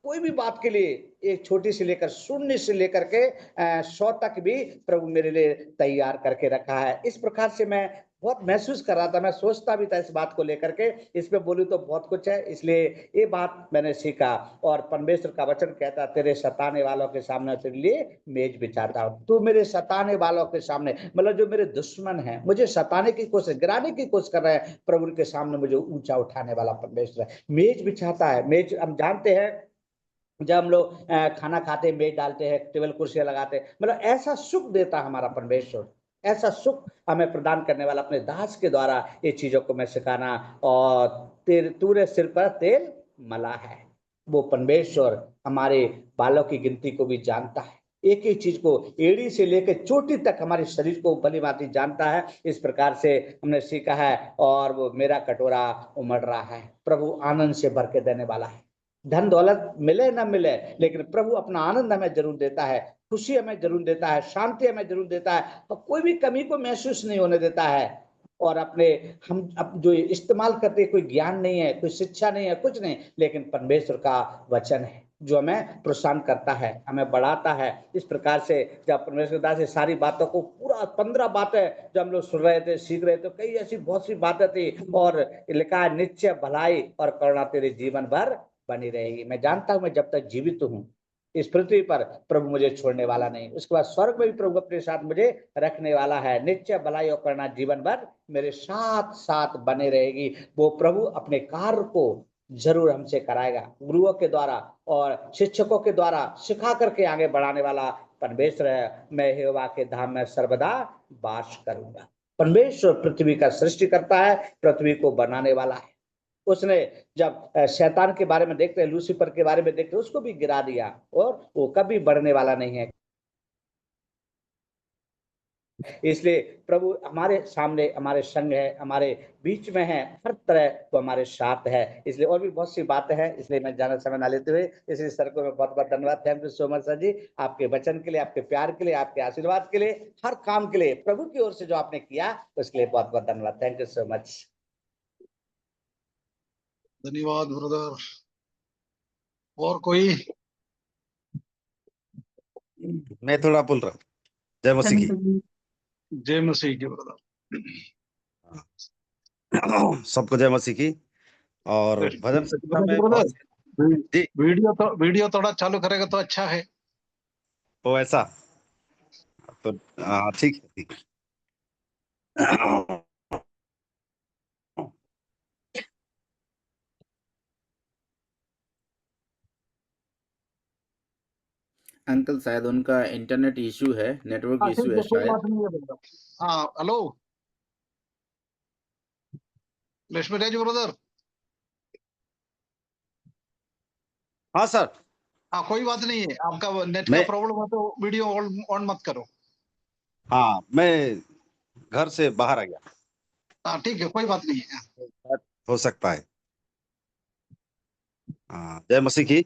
कोई भी बात के लिए, एक छोटी से लेकर शून्य से लेकर के 100 तक भी प्रभु मेरे लिए तैयार करके रखा है। इस प्रकार से मैं बहुत महसूस कर रहा था, मैं सोचता भी था इस बात को लेकर के, इसमें बोलूं तो बहुत कुछ है, इसलिए ये बात मैंने सीखा। और परमेश्वर का वचन कहता, तेरे सताने वालों के सामने तेरे लिए मेज बिछाता हूं। तू मेरे सताने वालों के सामने, मतलब जो मेरे दुश्मन हैं, मुझे सताने की कोशिश, गिराने की कोशिश कर रहे हैं, प्रभु के सामने मुझे ऊंचा उठाने वाला परमेश्वर है, मेज बिछाता है। मेज हम जानते हैं, जब हम लोग खाना खाते, मेज डालते हैं, टेबल कुर्सियां लगाते हैं, मतलब ऐसा सुख देता हमारा परमेश्वर, ऐसा सुख हमें प्रदान करने वाला अपने दास के द्वारा ये चीजों को मैं सिखाना। और तूने सिर पर तेल मला है, वो परमेश्वर हमारे बालों की गिनती को भी जानता है, एक एक चीज को एड़ी से लेकर चोटी तक हमारे शरीर को भली भांति जानता है। इस प्रकार से हमने सीखा है, और वो मेरा कटोरा उमड़ रहा है। प्रभु आनंद से भर के देने वाला है। धन दौलत मिले ना मिले, लेकिन प्रभु अपना आनंद हमें जरूर देता है, खुशी हमें जरूर देता है, शांति हमें जरूर देता है, और कोई भी कमी को महसूस नहीं होने देता है। और अपने हम अब जो इस्तेमाल करते कोई ज्ञान नहीं है, कोई शिक्षा नहीं है, कुछ नहीं, लेकिन परमेश्वर का वचन है जो हमें प्रोत्साहन करता है, हमें बढ़ाता है। इस प्रकार से जब परमेश्वर दास से सारी बातों को पूरा 15 बातें जो हम लोग सुन रहे थे, सीख रहे थे, कई ऐसी बहुत सी बातें थी और लिखा है निश्चय भलाई और करुणा तेरे जीवन भर बनी रहेगी। मैं जानता हूं मैं जब तक जीवित हूं इस पृथ्वी पर प्रभु मुझे छोड़ने वाला नहीं, उसके बाद स्वर्ग में भी प्रभु अपने साथ मुझे रखने वाला है। निश्चय भलाई और करुणा जीवन भर मेरे साथ साथ बने रहेगी। वो प्रभु अपने कार्य को जरूर हमसे कराएगा, गुरुओं के द्वारा और शिक्षकों के द्वारा सिखा करके आगे बढ़ाने वाला परमेश्वर है। मैं यहोवा के धाम में सर्वदा वास करूंगा। परमेश्वर पृथ्वी का सृष्टि करता है, पृथ्वी को बनाने वाला है। उसने जब शैतान के बारे में देखते हैं, लूसीफर के बारे में देखते हैं, उसको भी गिरा दिया और वो कभी बढ़ने वाला नहीं है। इसलिए प्रभु हमारे सामने, हमारे संग है, हमारे बीच में है, हर तरह तो हमारे साथ है। इसलिए और भी बहुत सी बातें हैं, इसलिए मैं ज्यादा समय ना लेते हुए इसलिए सर को मैं बहुत बहुत धन्यवाद। Thank you so much sir ji, आपके वचन के लिए, आपके प्यार के लिए, आपके आशीर्वाद के लिए, हर काम के लिए प्रभु की ओर से जो आपने किया उसके लिए बहुत बहुत धन्यवाद। Thank you so much. धन्यवाद ब्रदर। और कोई? मैं थोड़ा बोल रहा हूँ। जय मसीह की। जय मसीह की ब्रदर। सबको जय मसीह की। और भजन संगीता में ब्रदर बहुत जी वीडियो थोड़ा चालू करेगा तो अच्छा है। तो ऐसा तो ठीक है ठीक है। अंकल शायद उनका इंटरनेट इशू है, नेटवर्क हाँ, इशू ठीक है है, कोई शायद। बात नहीं है ब्रदर। हाँ, हेलो लक्ष्मीराज ब्रदर। हाँ सर, हाँ, कोई बात नहीं है, आपका नेट का मैं प्रॉब्लम है तो वीडियो ऑन मत करो। हाँ मैं घर से बाहर आ गया। हाँ, ठीक है, कोई बात नहीं है। हो सकता है। जय मसीह की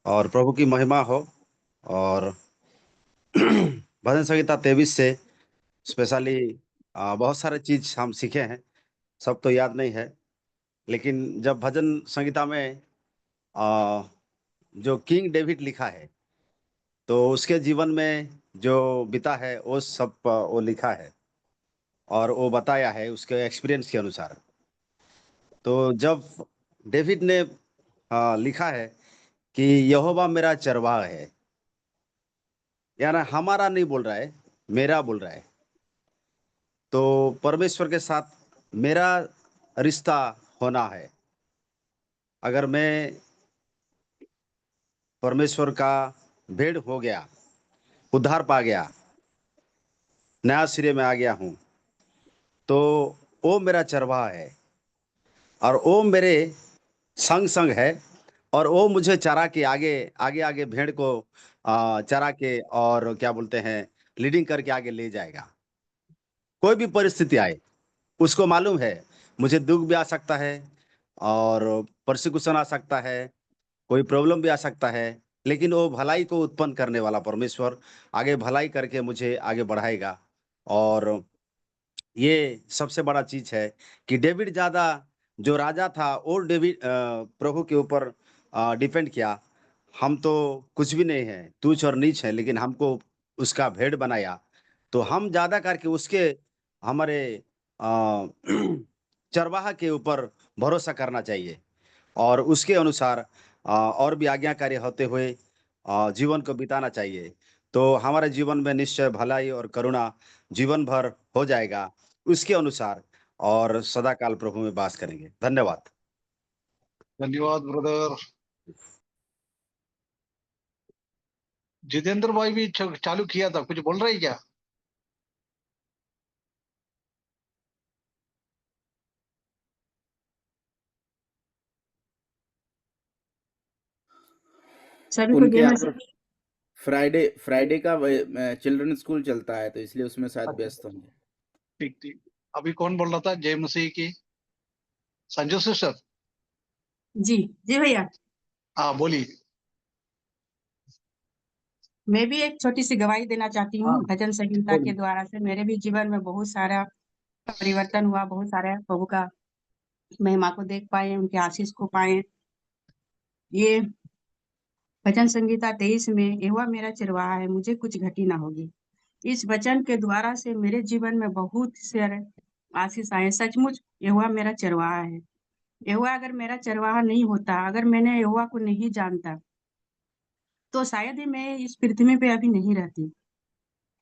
और प्रभु की महिमा हो। और भजन संगीता 23 से स्पेशली बहुत सारे चीज हम सीखे हैं, सब तो याद नहीं है। लेकिन जब भजन संगीता में आ, जो किंग डेविड लिखा है तो उसके जीवन में जो बीता है वो सब वो लिखा है और वो बताया है उसके एक्सपीरियंस के अनुसार। तो जब डेविड ने लिखा है कि यहोवा मेरा चरवाहा है, यानी हमारा नहीं बोल रहा है, मेरा बोल रहा है। तो परमेश्वर के साथ मेरा रिश्ता होना है। अगर मैं परमेश्वर का भेड़ हो गया, उद्धार पा गया, नया सिरे में आ गया हूं, तो वो मेरा चरवाहा है और वो मेरे संग संग है और वो मुझे चरा के आगे आगे आगे भेड़ को चरा के और क्या बोलते हैं लीडिंग करके आगे ले जाएगा। कोई भी परिस्थिति आए उसको मालूम है मुझे दुख भी आ सकता है और परसिक्यूशन आ सकता है, कोई प्रॉब्लम भी आ सकता है, लेकिन वो भलाई को उत्पन्न करने वाला परमेश्वर आगे भलाई करके मुझे आगे बढ़ाएगा। और ये सबसे बड़ा चीज है कि डेविड ज्यादा जो राजा था वो डेविड प्रभु के ऊपर डिपेंड किया। हम तो कुछ भी नहीं है, तुच्छ और नीच है, लेकिन हमको उसका भेड़ बनाया। तो हम ज्यादा करके उसके हमारे अ, चरवाहा के ऊपर भरोसा करना चाहिए और उसके अनुसार और भी आज्ञाकारी होते हुए जीवन को बिताना चाहिए। तो हमारे जीवन में निश्चय भलाई और करुणा जीवन भर हो जाएगा उसके अनुसार और सदा काल प्रभु में वास करेंगे। धन्यवाद। धन्यवाद ब्रदर। जितेंद्र भाई भी चालू किया था, कुछ बोल रहे हैं क्या? उनके यहाँ पर फ्राइडे का चिल्ड्रन स्कूल चलता है तो इसलिए उसमें शायद व्यस्त होंगे। ठीक ठीक। अभी कौन बोल रहा था? जय मसीह की संजू सिस्टर। जी जी भैया, हाँ, बोलिए। मैं भी एक छोटी सी गवाही देना चाहती हूँ। हाँ, भजन संहिता के बोलिए। द्वारा से मेरे भी जीवन में बहुत सारा परिवर्तन हुआ, बहुत सारा प्रभु का महिमा को देख पाए, उनके आशीष को पाए। ये भजन संगीता 23 में यहोवा मेरा चरवाहा है, मुझे कुछ घटी ना होगी। इस वचन के द्वारा से मेरे जीवन में बहुत सारे आशीष आए। सचमुच यहोवा मेरा चरवाहा है। यहोवा अगर मेरा चरवाहा नहीं होता, अगर मैंने यहोवा को नहीं जानता, तो शायद ही मैं इस पृथ्वी पे अभी नहीं रहती,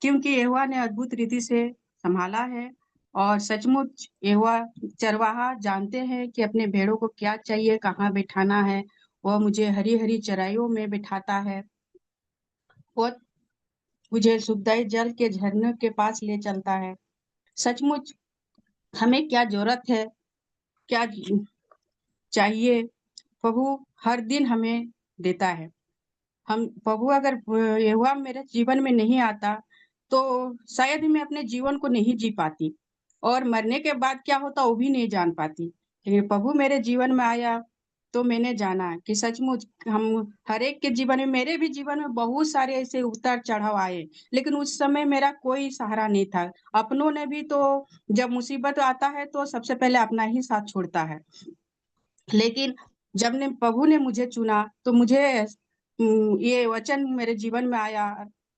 क्योंकि यहोवा ने अद्भुत रीति से संभाला है। और सचमुच यहोवा चरवाहा जानते हैं कि अपने भेड़ों को क्या चाहिए, कहाँ बिठाना है। वह मुझे हरी हरी चराइयों में बिठाता है। वो मुझे सुखदायी जल के झरने के पास ले चलता है। सचमुच हमें क्या जरूरत है, क्या चाहिए, प्रभु हर दिन हमें देता है। हम प्रभु अगर यहोवा मेरे जीवन में नहीं आता, तो शायद मैं अपने जीवन को नहीं जी पाती, और मरने के बाद क्या होता वो भी नहीं जान पाती। लेकिन प्रभु मेरे जीवन में आया तो मैंने जाना कि सचमुच हम हर एक के जीवन में, मेरे भी जीवन में बहुत सारे ऐसे उतार चढ़ाव आए, लेकिन उस समय मेरा कोई सहारा नहीं था। अपनों ने भी तो जब मुसीबत आता है तो सबसे पहले अपना ही साथ छोड़ता है। लेकिन जब ने प्रभु ने मुझे चुना तो मुझे ये वचन मेरे जीवन में आया।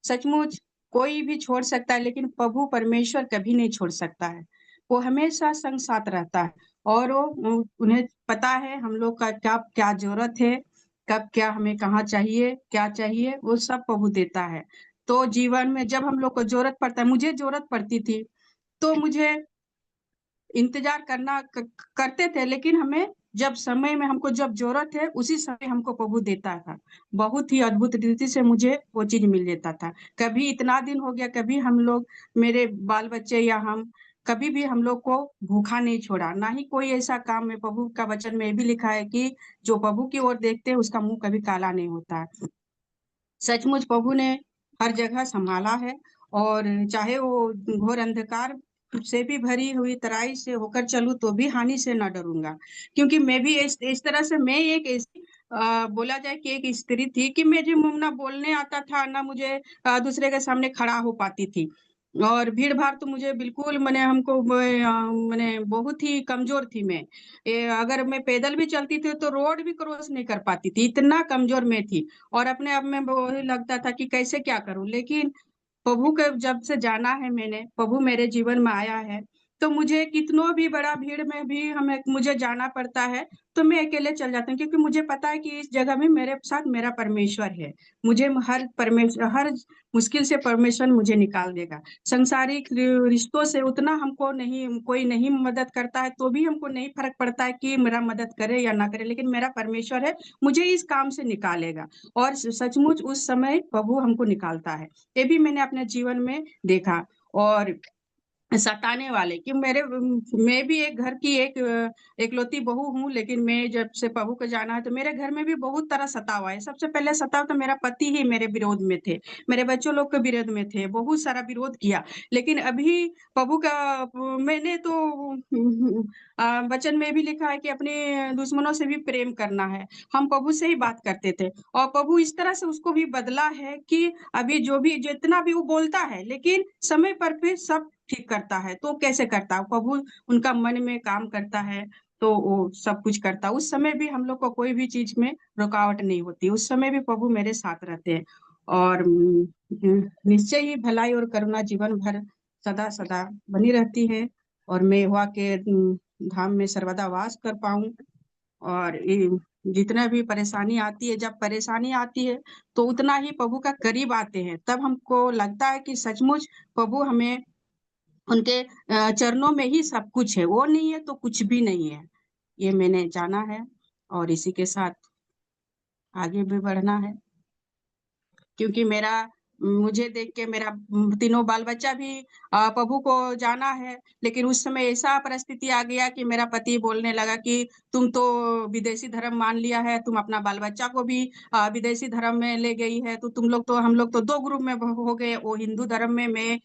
सचमुच कोई भी छोड़ सकता है, लेकिन प्रभु परमेश्वर कभी नहीं छोड़ सकता है। वो हमेशा संग साथ रहता है, और वो उन्हें पता है हम लोग का क्या क्या जरूरत है, कब क्या हमें कहाँ चाहिए, क्या चाहिए, वो सब प्रभु देता है। तो जीवन में जब हम लोग को जरूरत पड़ता है, मुझे जरूरत पड़ती थी, तो मुझे इंतजार करते थे, लेकिन हमें जब समय में हमको जब जरूरत है उसी समय हमको प्रभु देता था। बहुत ही अद्भुत रीति से मुझे वो चीज मिल जाता था। कभी इतना दिन हो गया, कभी हम लोग, मेरे बाल बच्चे या हम, कभी भी हम लोग को भूखा नहीं छोड़ा, ना ही कोई ऐसा काम में। प्रभु का वचन में भी लिखा है कि जो प्रभु की ओर देखते हैं उसका मुंह कभी काला नहीं होता है। सचमुच प्रभु ने हर जगह संभाला है, और चाहे वो घोर अंधकार से भी भरी हुई तराई से होकर चलूं तो भी हानि से न डरूंगा, क्योंकि मैं भी इस तरह से, मैं एक ऐसी बोला जाए कि एक स्त्री थी कि मुझे मुंह ना बोलने आता था, ना मुझे दूसरे के सामने खड़ा हो पाती थी। और भीड़ भाड़ तो मुझे बिल्कुल, मैंने हमको मैंने बहुत ही कमजोर थी मैं। अगर मैं पैदल भी चलती थी तो रोड भी क्रॉस नहीं कर पाती थी, इतना कमजोर मैं थी। और अपने आप में वही लगता था कि कैसे क्या करूं। लेकिन प्रभु के जब से जाना है मैंने, प्रभु मेरे जीवन में आया है, तो मुझे कितनों भी बड़ा भीड़ में भी हमें मुझे जाना पड़ता है तो मैं अकेले चल जाती हूँ, क्योंकि मुझे पता है कि इस जगह में मेरे साथ मेरा परमेश्वर है। मुझे हर मुश्किल से परमेश्वर मुझे निकाल देगा। संसारिक रिश्तों से उतना हमको नहीं, कोई नहीं मदद करता है तो भी हमको नहीं फर्क पड़ता है कि मेरा मदद करे या ना करे, लेकिन मेरा परमेश्वर है, मुझे इस काम से निकालेगा। और सचमुच उस समय प्रभु हमको निकालता है। ये भी मैंने अपने जीवन में देखा। और सताने वाले कि मैं भी एक घर की एकलौती बहू हूँ, लेकिन मैं जब से प्रभु को जाना है तो मेरे घर में भी बहुत तरह सताव है। सबसे पहले सताव तो मेरा पति ही मेरे विरोध में थे, मेरे बच्चों लोग के विरोध में थे, बहुत सारा विरोध किया। लेकिन अभी प्रभु का मैंने तो वचन में भी लिखा है कि अपने दुश्मनों से भी प्रेम करना है। हम प्रभु से ही बात करते थे, और प्रभु इस तरह से उसको भी बदला है कि अभी जो भी जितना भी वो बोलता है, लेकिन समय पर फिर सब ठीक करता है। तो कैसे करता है प्रभु, उनका मन में काम करता है तो वो सब कुछ करता है। उस समय भी हम लोग को कोई भी चीज में रुकावट नहीं होती, उस समय भी प्रभु मेरे साथ रहते हैं। और निश्चय ही भलाई और करुणा जीवन भर सदा सदा बनी रहती है, और मैं यहोवा के धाम में सर्वदा वास कर पाऊं। और जितना भी परेशानी आती है, जब परेशानी आती है तो उतना ही प्रभु का करीब आते हैं, तब हमको लगता है कि सचमुच प्रभु हमें, उनके चरणों में ही सब कुछ है, वो नहीं है तो कुछ भी नहीं है। ये मैंने जाना है, और इसी के साथ आगे भी बढ़ना है, क्योंकि मुझे देख के मेरा तीनों बाल बच्चा भी प्रभु को जाना है। लेकिन उस समय ऐसा परिस्थिति आ गया कि मेरा पति बोलने लगा कि तुम तो विदेशी धर्म मान लिया है, तुम अपना बाल बच्चा को भी विदेशी धर्म में ले गई है, तो हम लोग तो दो ग्रुप में हो गए, वो हिंदू धर्म में, मैं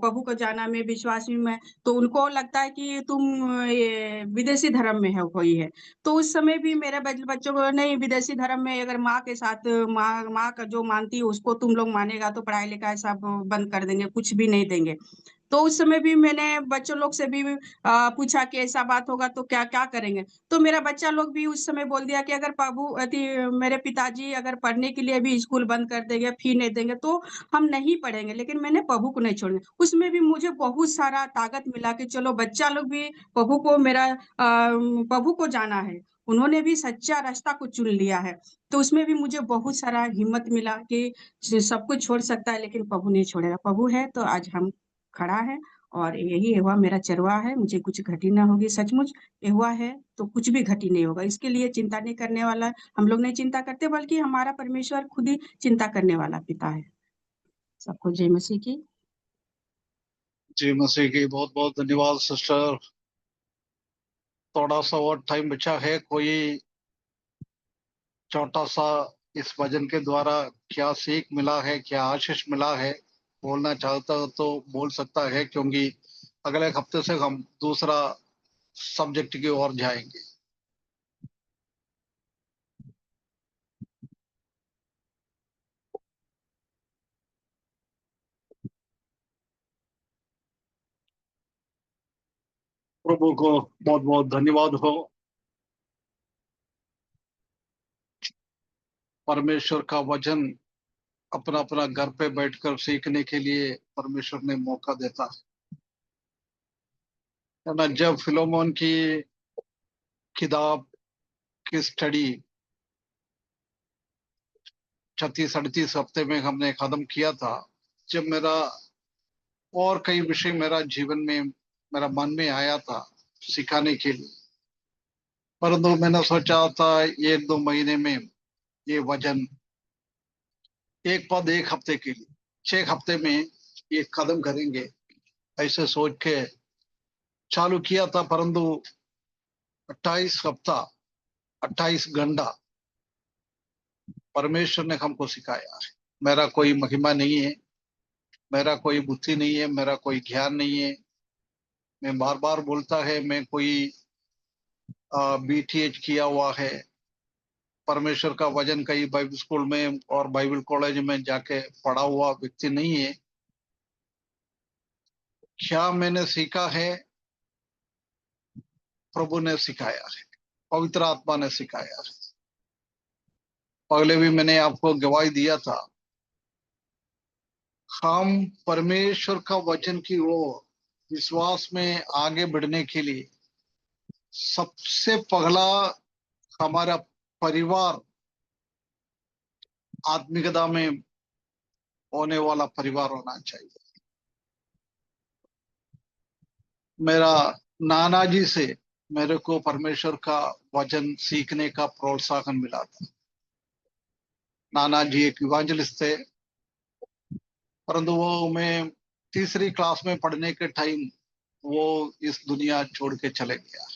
प्रभु को जाना में विश्वासी में। तो उनको लगता है कि तुम ये विदेशी धर्म में हुई है। तो उस समय भी मेरे बच्चों को, नहीं, विदेशी धर्म में अगर माँ के साथ, माँ का जो मानती है उसको तुम लोग मानेगा तो पढ़ाई लिखाई सब बंद कर देंगे, कुछ भी नहीं देंगे। तो उस समय भी मैंने बच्चों लोग से भी पूछा कि ऐसा बात होगा तो क्या क्या करेंगे। तो मेरा बच्चा लोग भी उस समय बोल दिया कि अगर मेरे पिताजी अगर पढ़ने के लिए भी स्कूल बंद कर देंगे, फी नहीं देंगे तो हम नहीं पढ़ेंगे, लेकिन मैंने प्रभु को नहीं छोड़ना। उसमें भी मुझे बहुत सारा ताकत मिला कि चलो बच्चा लोग भी प्रभु को जाना है, उन्होंने भी सच्चा रास्ता को चुन लिया है। तो उसमें भी मुझे बहुत सारा हिम्मत मिला कि सब कुछ छोड़ सकता है लेकिन प्रभु नहीं छोड़ेगा। प्रभु है तो आज हम खड़ा है, और यही यहोवा मेरा चरवाहा है, मुझे कुछ घटी ना होगी। सचमुच यहोवा है तो कुछ भी घटी नहीं होगा। इसके लिए चिंता नहीं करने वाला, हम लोग नहीं चिंता करते, बल्कि हमारा परमेश्वर खुद ही चिंता करने वाला पिता है। सबको जय मसीह की। जी मसीह की बहुत बहुत धन्यवाद सिस्टर। थोड़ा सा और टाइम बचा है, कोई छोटा सा इस भजन के द्वारा क्या सीख मिला है, क्या आशीष मिला है, बोलना चाहता हो तो बोल सकता है, क्योंकि अगले हफ्ते से हम दूसरा सब्जेक्ट की ओर जाएंगे। प्रभु को बहुत बहुत धन्यवाद हो। परमेश्वर का वचन अपना अपना घर पे बैठकर सीखने के लिए परमेश्वर ने मौका देता है ना। जब फिलोमोन की किताब की स्टडी 36-38 हफ्ते में हमने खत्म किया था, जब मेरा और कई विषय मेरा जीवन में मेरा मन में आया था सिखाने के लिए, परंतु मैंने सोचा था 1-2 महीने में ये वचन एक पद एक हफ्ते के लिए 6 हफ्ते में ये खत्म करेंगे, ऐसे सोच के चालू किया था। परंतु 28 हफ्ता 28 घंटा परमेश्वर ने हमको सिखाया है। मेरा कोई महिमा नहीं है, मेरा कोई बुद्धि नहीं है, मेरा कोई ज्ञान नहीं है। मैं बार बार बोलता है, मैं कोई BTH किया हुआ है, परमेश्वर का वचन कई बाइबल स्कूल में और बाइबल कॉलेज में जाके पढ़ा हुआ व्यक्ति नहीं है। क्या मैंने सीखा है? प्रभु ने सिखाया है, पवित्र आत्मा ने सिखाया है। पहले भी मैंने आपको गवाही दिया था, हम परमेश्वर का वचन की ओर विश्वास में आगे बढ़ने के लिए सबसे पहला हमारा परिवार आत्मिकता में होने वाला परिवार होना चाहिए। मेरा नाना जी से मेरे को परमेश्वर का वचन सीखने का प्रोत्साहन मिला था। नाना जी एक इवांजलिस्ट थे, परंतु वो मैं 3री क्लास में पढ़ने के टाइम वो इस दुनिया छोड़ के चले गया।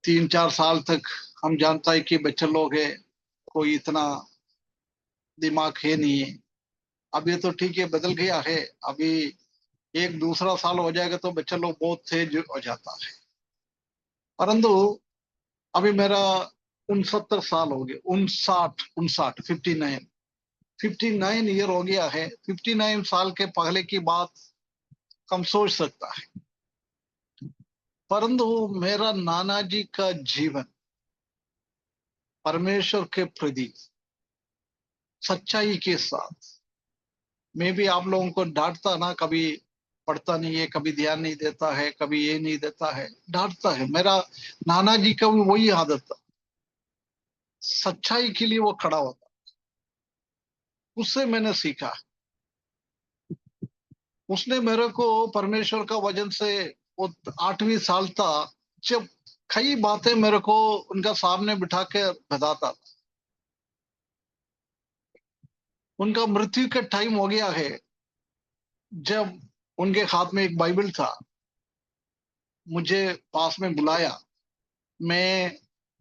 3-4 साल तक हम जानता है कि बच्चे लोग है, कोई इतना दिमाग है नहीं है। अभी तो ठीक है, बदल गया है। अभी एक दूसरा साल हो जाएगा तो बच्चे लोग बहुत तेज हो जाता है। परंतु अभी मेरा 69 साल हो गए, 59 ईयर हो गया है। 59 साल के पहले की बात कम सोच सकता है, परंतु मेरा नाना जी का जीवन परमेश्वर के प्रति सच्चाई के साथ, मैं भी आप लोगों को डांटता ना, कभी पढ़ता नहीं है, कभी ध्यान नहीं देता है, कभी ये नहीं देता है, डांटता है। मेरा नाना जी का भी वही आदत था, सच्चाई के लिए वो खड़ा होता। उससे मैंने सीखा। उसने मेरे को परमेश्वर का वचन से वो 8वीं साल था, जब कई बातें मेरे को उनका सामने बिठा के बताता था। उनका मृत्यु का टाइम हो गया है, जब उनके हाथ में एक बाइबल था, मुझे पास में बुलाया। मैं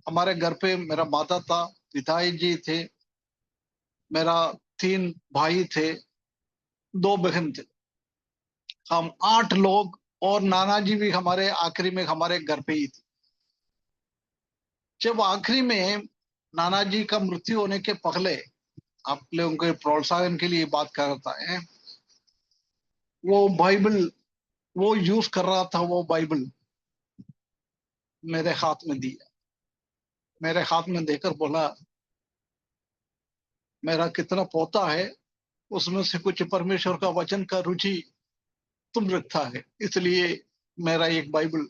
हमारे घर पे मेरा माता था, पिताजी थे, मेरा 3 भाई थे, 2 बहन थे, हम 8 लोग, और नाना जी भी हमारे आखिरी में हमारे घर पे ही थे। जब आखिरी में नाना जी का मृत्यु होने के पहले आप लोगों के प्रोत्साहन के लिए बात करता है। वो बाइबल वो यूज कर रहा था, वो बाइबल मेरे हाथ में दिया, मेरे हाथ में देकर बोला मेरा कितना पोता है, उसमें से कुछ परमेश्वर का वचन का रुचि तुम रखता है, इसलिए मेरा एक बाइबल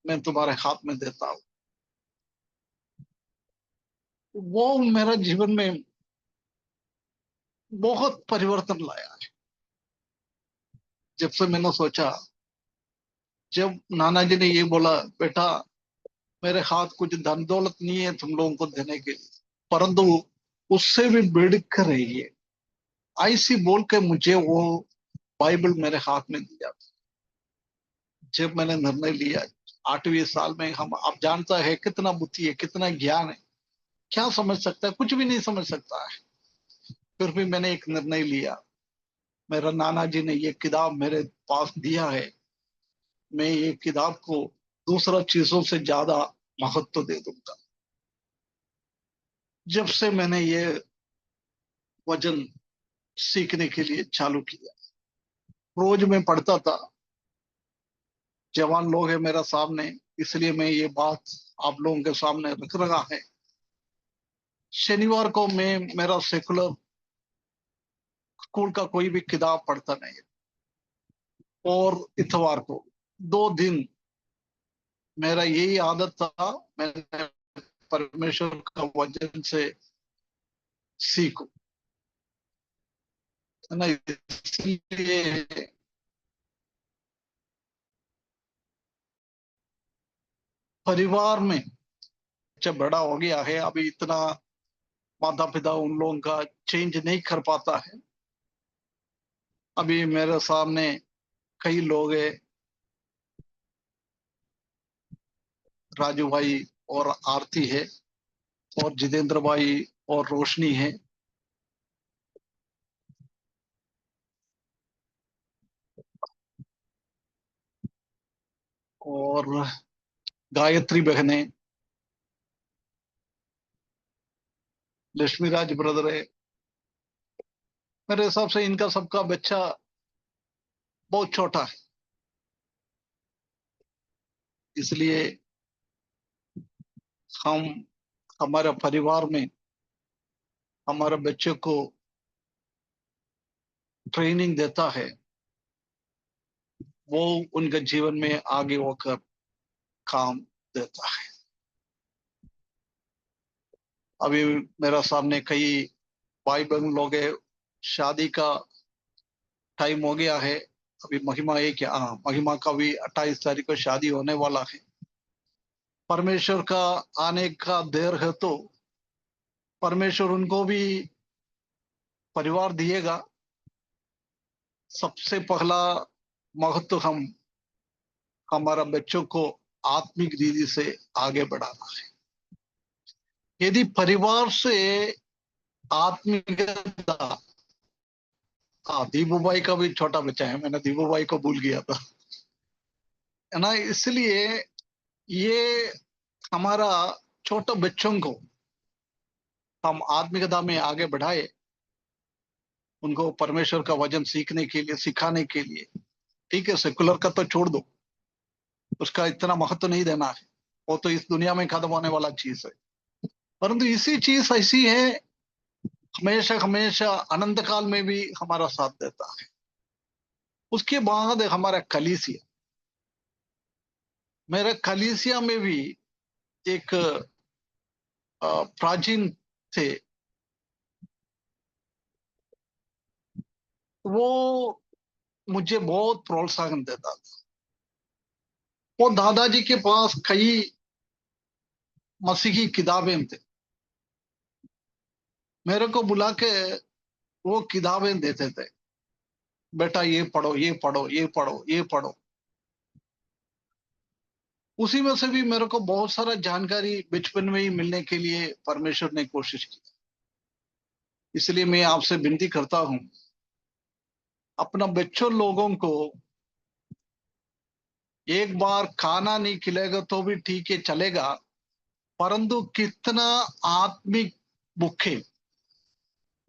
मैं तुम्हारे हाथ में देता हूं। वो मेरा जीवन में बहुत परिवर्तन लाया है। जब से मैंने सोचा, जब नाना जी ने ये बोला बेटा मेरे हाथ कुछ धन दौलत नहीं है तुम लोगों को देने के लिए, परंतु उससे भी बढ़ कर रही है, ऐसी बोल के मुझे वो बाइबल मेरे हाथ में दिया। जब मैंने निर्णय लिया 8वीं साल में, हम आप जानता है कितना बुद्धि है, कितना ज्ञान है, क्या समझ सकता है, कुछ भी नहीं समझ सकता है। फिर भी मैंने एक निर्णय लिया, मेरा नाना जी ने ये किताब मेरे पास दिया है, मैं ये किताब को दूसरा चीजों से ज्यादा महत्व दे दूंगा। जब से मैंने ये वचन सीखने के लिए चालू किया, रोज मैं पढ़ता था। जवान लोग हैं मेरा सामने, इसलिए मैं ये बात आप लोगों के सामने रख रहा है। शनिवार को मैं मेरा सेकुलर स्कूल का कोई भी किताब पढ़ता नहीं है, और इतवार को 2 दिन मेरा यही आदत था, मैंने परमेश्वर का वचन से सीखूं, है ना। इसलिए परिवार में जब बड़ा हो गया है, अभी इतना माता पिता उन लोगों का चेंज नहीं कर पाता है। अभी मेरे सामने कई लोग हैं, राजू भाई और आरती है और जितेंद्र भाई और रोशनी है, और गायत्री बहन है, लक्ष्मी राज ब्रदर है। मेरे हिसाब से इनका सबका बच्चा बहुत छोटा है, इसलिए हम हमारे परिवार में हमारे बच्चे को ट्रेनिंग देता है, वो उनके जीवन में आगे होकर काम देता है। अभी मेरा सामने कई भाई बहन लोग हैं, शादी का टाइम हो गया है। अभी महिमा है क्या, हाँ, महिमा का भी 28 तारीख को शादी होने वाला है। परमेश्वर का आने का देर है तो परमेश्वर उनको भी परिवार दिएगा। सबसे पहला महत्व हम हमारा बच्चों को आत्मिक रीति से आगे बढ़ाना है। यदि परिवार से आत्मिकता, हाँ, दीपू भाई का भी छोटा बच्चा है, मैंने दीपू भाई को भूल गया था, है ना। इसलिए ये हमारा छोटे बच्चों को हम आत्मिकता में आगे बढ़ाए, उनको परमेश्वर का वचन सीखने के लिए, सिखाने के लिए। ठीक है, सेकुलर का तो छोड़ दो, उसका इतना महत्व नहीं देना है, वो तो इस दुनिया में खत्म होने वाला चीज है। परंतु इसी चीज ऐसी है, हमेशा हमेशा अनंत काल में भी हमारा साथ देता है। उसके बाद हमारा कलीसिया, मेरे कलीसिया में भी एक प्राचीन थे, वो मुझे बहुत प्रोत्साहन देता था। वो दादाजी के पास कई मसीही किताबें थे, मेरे को बुला के वो किताबें देते थे, बेटा ये पढ़ो, ये पढ़ो, ये पढ़ो, ये पढ़ो। उसी में से भी मेरे को बहुत सारा जानकारी बचपन में ही मिलने के लिए परमेश्वर ने कोशिश की। इसलिए मैं आपसे विनती करता हूं, अपना बच्चों लोगों को एक बार खाना नहीं खिलेगा तो भी ठीक है, चलेगा, परंतु कितना आत्मिक भूखे,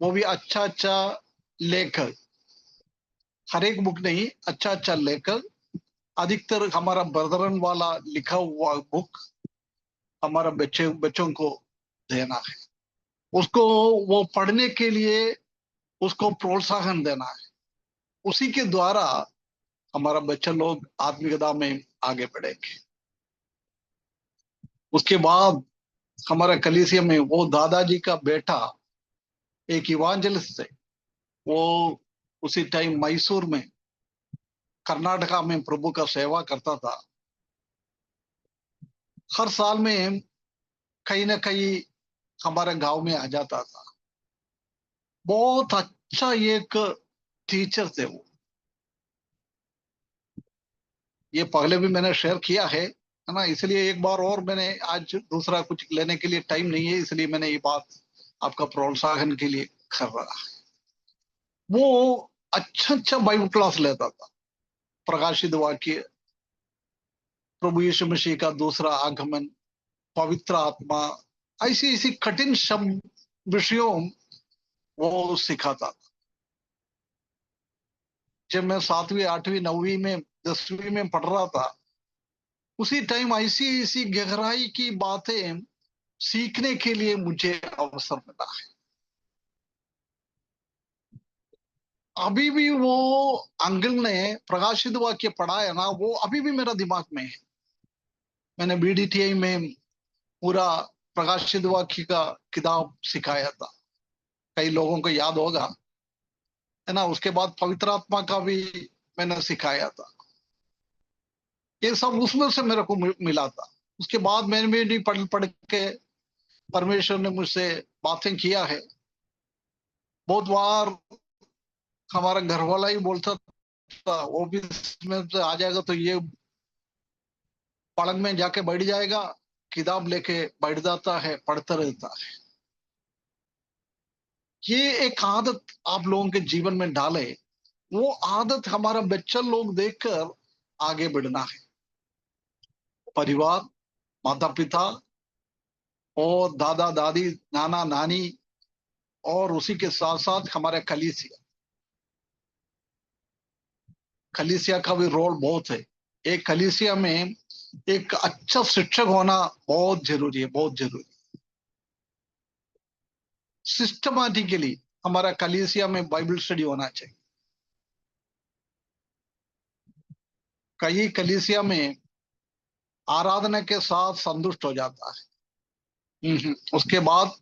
वो भी अच्छा अच्छा लेकर, हर एक बुक नहीं, अच्छा अच्छा लेकर, अधिकतर हमारा ब्रदरन वाला लिखा हुआ बुक हमारा बच्चों को देना है, उसको वो पढ़ने के लिए उसको प्रोत्साहन देना है। उसी के द्वारा हमारा बच्चा लोग आत्मिकता में आगे बढ़ेंगे। उसके बाद हमारा कलीसिया में वो दादाजी का बेटा एक इवांजलिस्ट है, वो उसी टाइम मैसूर में कर्नाटका में प्रभु का सेवा करता था। हर साल में कहीं ना कहीं हमारे गांव में आ जाता था। बहुत अच्छा एक टीचर थे वो। ये पहले भी मैंने शेयर किया है ना, इसलिए एक बार और मैंने आज दूसरा कुछ लेने के लिए टाइम नहीं है, इसलिए मैंने ये बात आपका प्रोत्साहन के लिए कर रहा है। वो अच्छा अच्छा बाइबल क्लास लेता था, प्रकाशित वाक्य, प्रभु यीशु मसीह का दूसरा आगमन, पवित्र आत्मा, ऐसी ऐसी कठिन शब्द विषयों वो सिखाता था। जब मैं 7वीं 8वीं 9वीं में 10वीं में पढ़ रहा था, उसी टाइम ऐसी ऐसी गहराई की बातें सीखने के लिए मुझे अवसर मिला है। अभी भी वो अंकल ने प्रकाशित वाक्य पढ़ा है ना, वो अभी भी मेरा दिमाग में है। मैंने बीडीटीआई में पूरा प्रकाशित वाक्य का किताब सिखाया था, कई लोगों को याद होगा, है ना। उसके बाद पवित्र आत्मा का भी मैंने सिखाया था। ये सब उसमें से मेरे को मिला था। उसके बाद मैंने भी पढ़ पढ़ के परमेश्वर ने मुझसे बातें किया है। बहुत बार हमारा घर वाला ही बोलता था, ऑफिस में से आ जाएगा तो ये पलंग में जाके बैठ जाएगा, किताब लेके बैठ जाता है, पढ़ता रहता है। ये एक आदत आप लोगों के जीवन में डाले, वो आदत हमारा बच्चा लोग देखकर आगे बढ़ना है। परिवार, माता पिता और दादा दादी, नाना नानी, और उसी के साथ साथ हमारे कलीसिया का भी रोल बहुत है। एक कलीसिया में एक अच्छा शिक्षक होना बहुत जरूरी है, बहुत जरूरी। सिस्टमैटिकली हमारा कलीसिया में बाइबल स्टडी होना चाहिए। कई कलीसिया में आराधना के साथ संतुष्ट हो जाता है। उसके बाद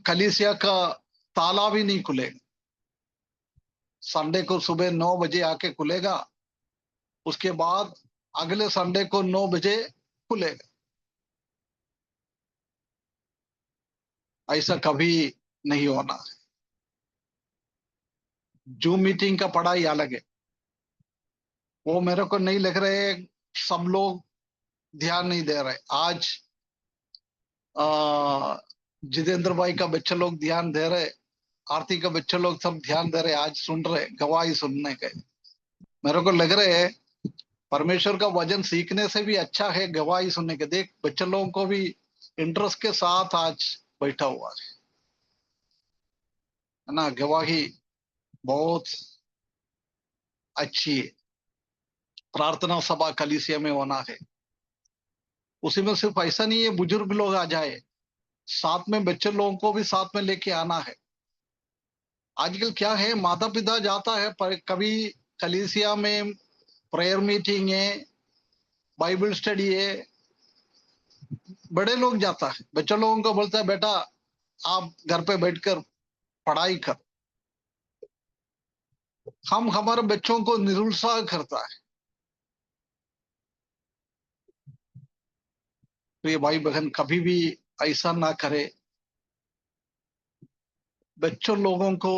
कलीसिया का ताला भी नहीं खुलेगा। संडे को सुबह 9 बजे आके खुलेगा, उसके बाद अगले संडे को 9 बजे खुलेगा। ऐसा कभी नहीं होना है। जूम मीटिंग का पढ़ाई अलग है, वो मेरे को नहीं लग रहे सब लोग ध्यान नहीं दे रहे। आज जितेंद्र भाई का बच्चे लोग ध्यान दे रहे, आरती का बच्चे लोग सब ध्यान दे रहे, आज सुन रहे, गवाही सुनने के। मेरे को लग रहे है परमेश्वर का वचन सीखने से भी अच्छा है गवाही सुनने के। देख बच्चे लोगों को भी इंटरेस्ट के साथ आज बैठा हुआ है ना। गवाही बहुत अच्छी है। प्रार्थना सभा कलीसिया में होना है। उसी में सिर्फ ऐसा नहीं है बुजुर्ग लोग आ जाए, साथ में बच्चे लोगों को भी साथ में लेके आना है। आजकल क्या है, माता पिता जाता है पर कभी कलीसिया में प्रेयर मीटिंग है, बाइबल स्टडी है, बड़े लोग जाता है, बच्चे लोगों को बोलता है बेटा आप घर पे बैठकर पढ़ाई कर। हम हमारे बच्चों को निरुत्साह करता है। तो ये भाई बहन कभी भी ऐसा ना करे। बच्चों लोगों को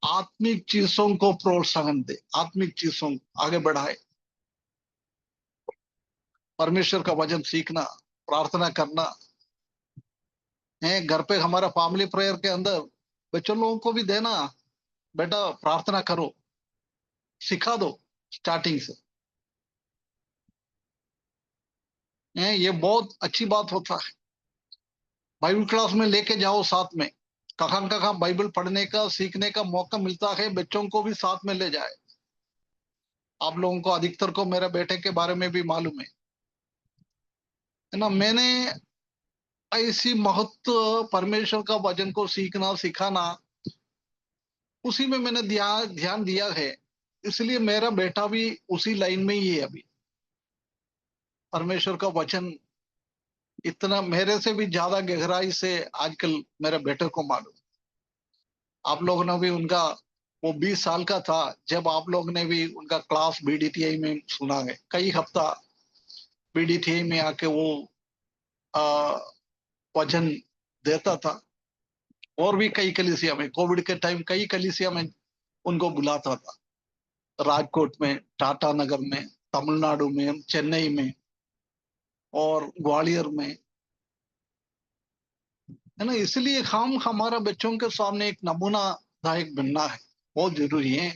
आत्मिक चीजों को प्रोत्साहन दे, आत्मिक चीजों आगे बढ़ाए। परमेश्वर का वचन सीखना, प्रार्थना करना है। घर पे हमारा फैमिली प्रेयर के अंदर बच्चों लोगों को भी देना, बेटा प्रार्थना करो, सिखा दो स्टार्टिंग से। ये बहुत अच्छी बात होता है। बाइबल क्लास में लेके जाओ साथ में, कहाँ बाइबल पढ़ने का सीखने का मौका मिलता है, बच्चों को भी साथ में ले जाए। आप लोगों को अधिकतर को मेरे बेटे के बारे में भी मालूम है ना। मैंने ऐसी महत्व परमेश्वर का वचन को सीखना सिखाना उसी में मैंने ध्यान दिया है, इसलिए मेरा बेटा भी उसी लाइन में ही है। अभी परमेश्वर का वचन इतना मेरे से भी ज्यादा गहराई से आजकल मेरे बेटे को मालूम। आप लोगों ने भी उनका, वो 20 साल का था जब आप लोग ने भी उनका क्लास बीडीटीआई में सुना है। कई हफ्ता बीडीटीआई में आके वो वचन देता था, और भी कई कलीसिया में, कोविड के टाइम कई कलीसिया में उनको बुलाता था, राजकोट में, टाटा नगर में, तमिलनाडु में, चेन्नई में और ग्वालियर में, है ना। इसलिए हम हमारा बच्चों के सामने एक नमूनादायक बनना है, बहुत जरूरी है।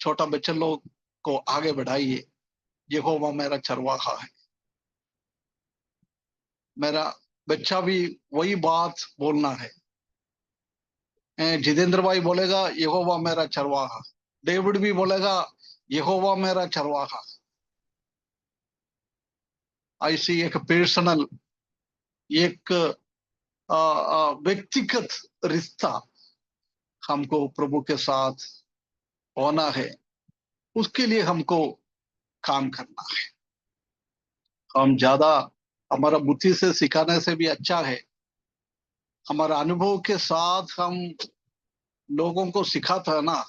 छोटा बच्चे लोग को आगे बढ़ाइए। यहोवा मेरा चरवाहा है। मेरा बच्चा भी वही बात बोलना है। जितेंद्र भाई बोलेगा यहोवा मेरा चरवाहा, डेविड भी बोलेगा यहोवा मेरा चरवाहा। ऐसी एक पर्सनल, एक व्यक्तिगत रिश्ता हमको प्रभु के साथ होना है। उसके लिए हमको काम करना है। हम ज्यादा हमारा बुद्धि से सिखाने से भी अच्छा है, हमारा अनुभव के साथ हम लोगों को सिखाता है ना,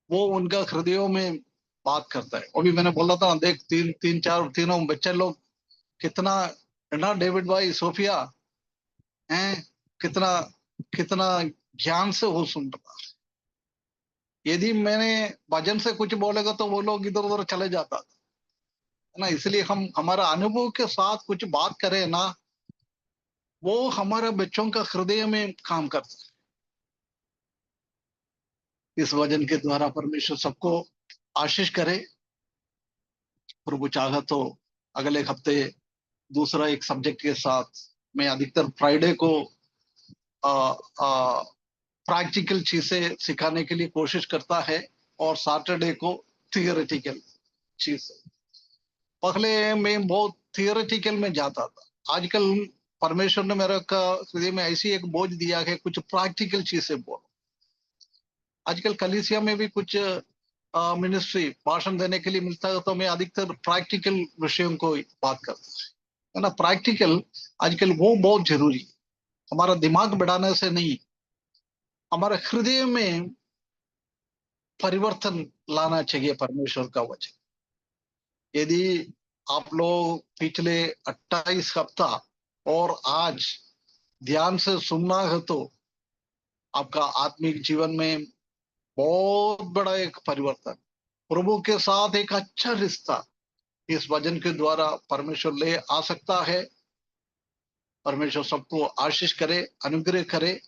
वो उनका हृदयों में बात करता है। अभी मैंने बोला था ना, देख तीनों बच्चे लोग कितना, ना डेविड भाई, सोफिया हैं, कितना कितना ज्ञान से वो सुन रहा है। यदि मैंने भजन से कुछ बोलेगा तो वो लोग इधर उधर चले जाता है ना। इसलिए हम हमारा अनुभव के साथ कुछ बात करें ना, वो हमारे बच्चों का हृदय में काम करता है। इस वचन के द्वारा परमेश्वर सबको आशीष करे। प्रभु चाहा तो अगले हफ्ते दूसरा एक सब्जेक्ट के साथ, मैं अधिकतर फ्राइडे को प्रैक्टिकल चीजें सिखाने के लिए कोशिश करता है और सैटरडे को थियोरेटिकल चीज। पहले मैं बहुत थियोरेटिकल में जाता था, आजकल परमेश्वर ने मेरे का हृदय में ऐसी एक बोझ दिया है, कुछ प्रैक्टिकल चीजें बोलो। आजकल कलीसिया में भी कुछ मिनिस्ट्री भाषण देने के लिए मिलता है, तो मैं अधिकतर प्रैक्टिकल विषयों को बात करता है ना। प्रैक्टिकल आजकल वो बहुत जरूरी है। हमारा दिमाग बढ़ाने से नहीं, हमारे हृदय में परिवर्तन लाना चाहिए परमेश्वर का वचन। यदि आप लोग पिछले 28 हफ्ता और आज ध्यान से सुनना है, तो आपका आत्मिक जीवन में बहुत बड़ा एक परिवर्तन, प्रभु के साथ एक अच्छा रिश्ता इस वचन के द्वारा परमेश्वर ले आ सकता है। परमेश्वर सबको आशीष करे, अनुग्रह करे।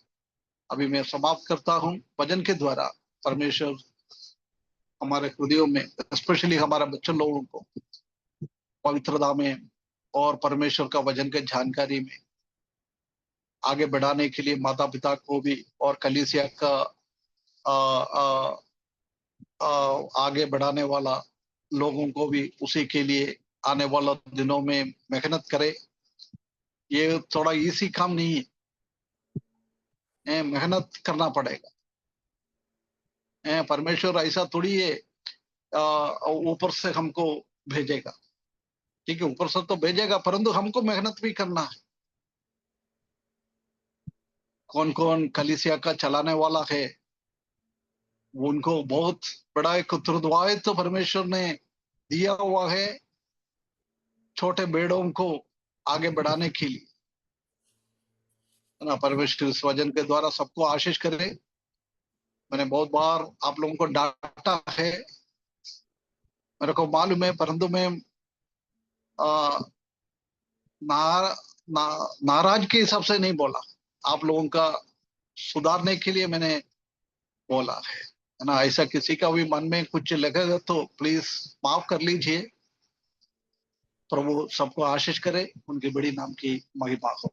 अभी मैं समाप्त करता हूं। वचन के द्वारा परमेश्वर हमारे हृदयों में, स्पेशली हमारे बच्चों लोगों को पवित्रता में और परमेश्वर का वचन के जानकारी में आगे बढ़ाने के लिए माता पिता को भी और कलीसिया का आगे बढ़ाने वाला लोगों को भी उसी के लिए आने वाला दिनों में मेहनत करे। ये थोड़ा इजी काम नहीं है, मेहनत करना पड़ेगा। परमेश्वर ऐसा थोड़ी है ऊपर से हमको भेजेगा। ठीक है, ऊपर से तो भेजेगा, परंतु हमको मेहनत भी करना है। कौन कौन कलीसिया का चलाने वाला है, उनको बहुत बड़ा एक उत्तरदायित्व तो परमेश्वर ने दिया हुआ है छोटे बेड़ों को आगे बढ़ाने के लिए, है ना। परमेश्वर इस वचन के द्वारा सबको आशीष करे। मैंने बहुत बार आप लोगों को डांटा है, मेरे को मालूम है, परंतु मैं नाराज के हिसाब से नहीं बोला, आप लोगों का सुधारने के लिए मैंने बोला है ना। ऐसा किसी का भी मन में कुछ लगेगा तो प्लीज माफ कर लीजिए। प्रभु सबको आशीष करे, उनकी बड़ी नाम की महिमा हो।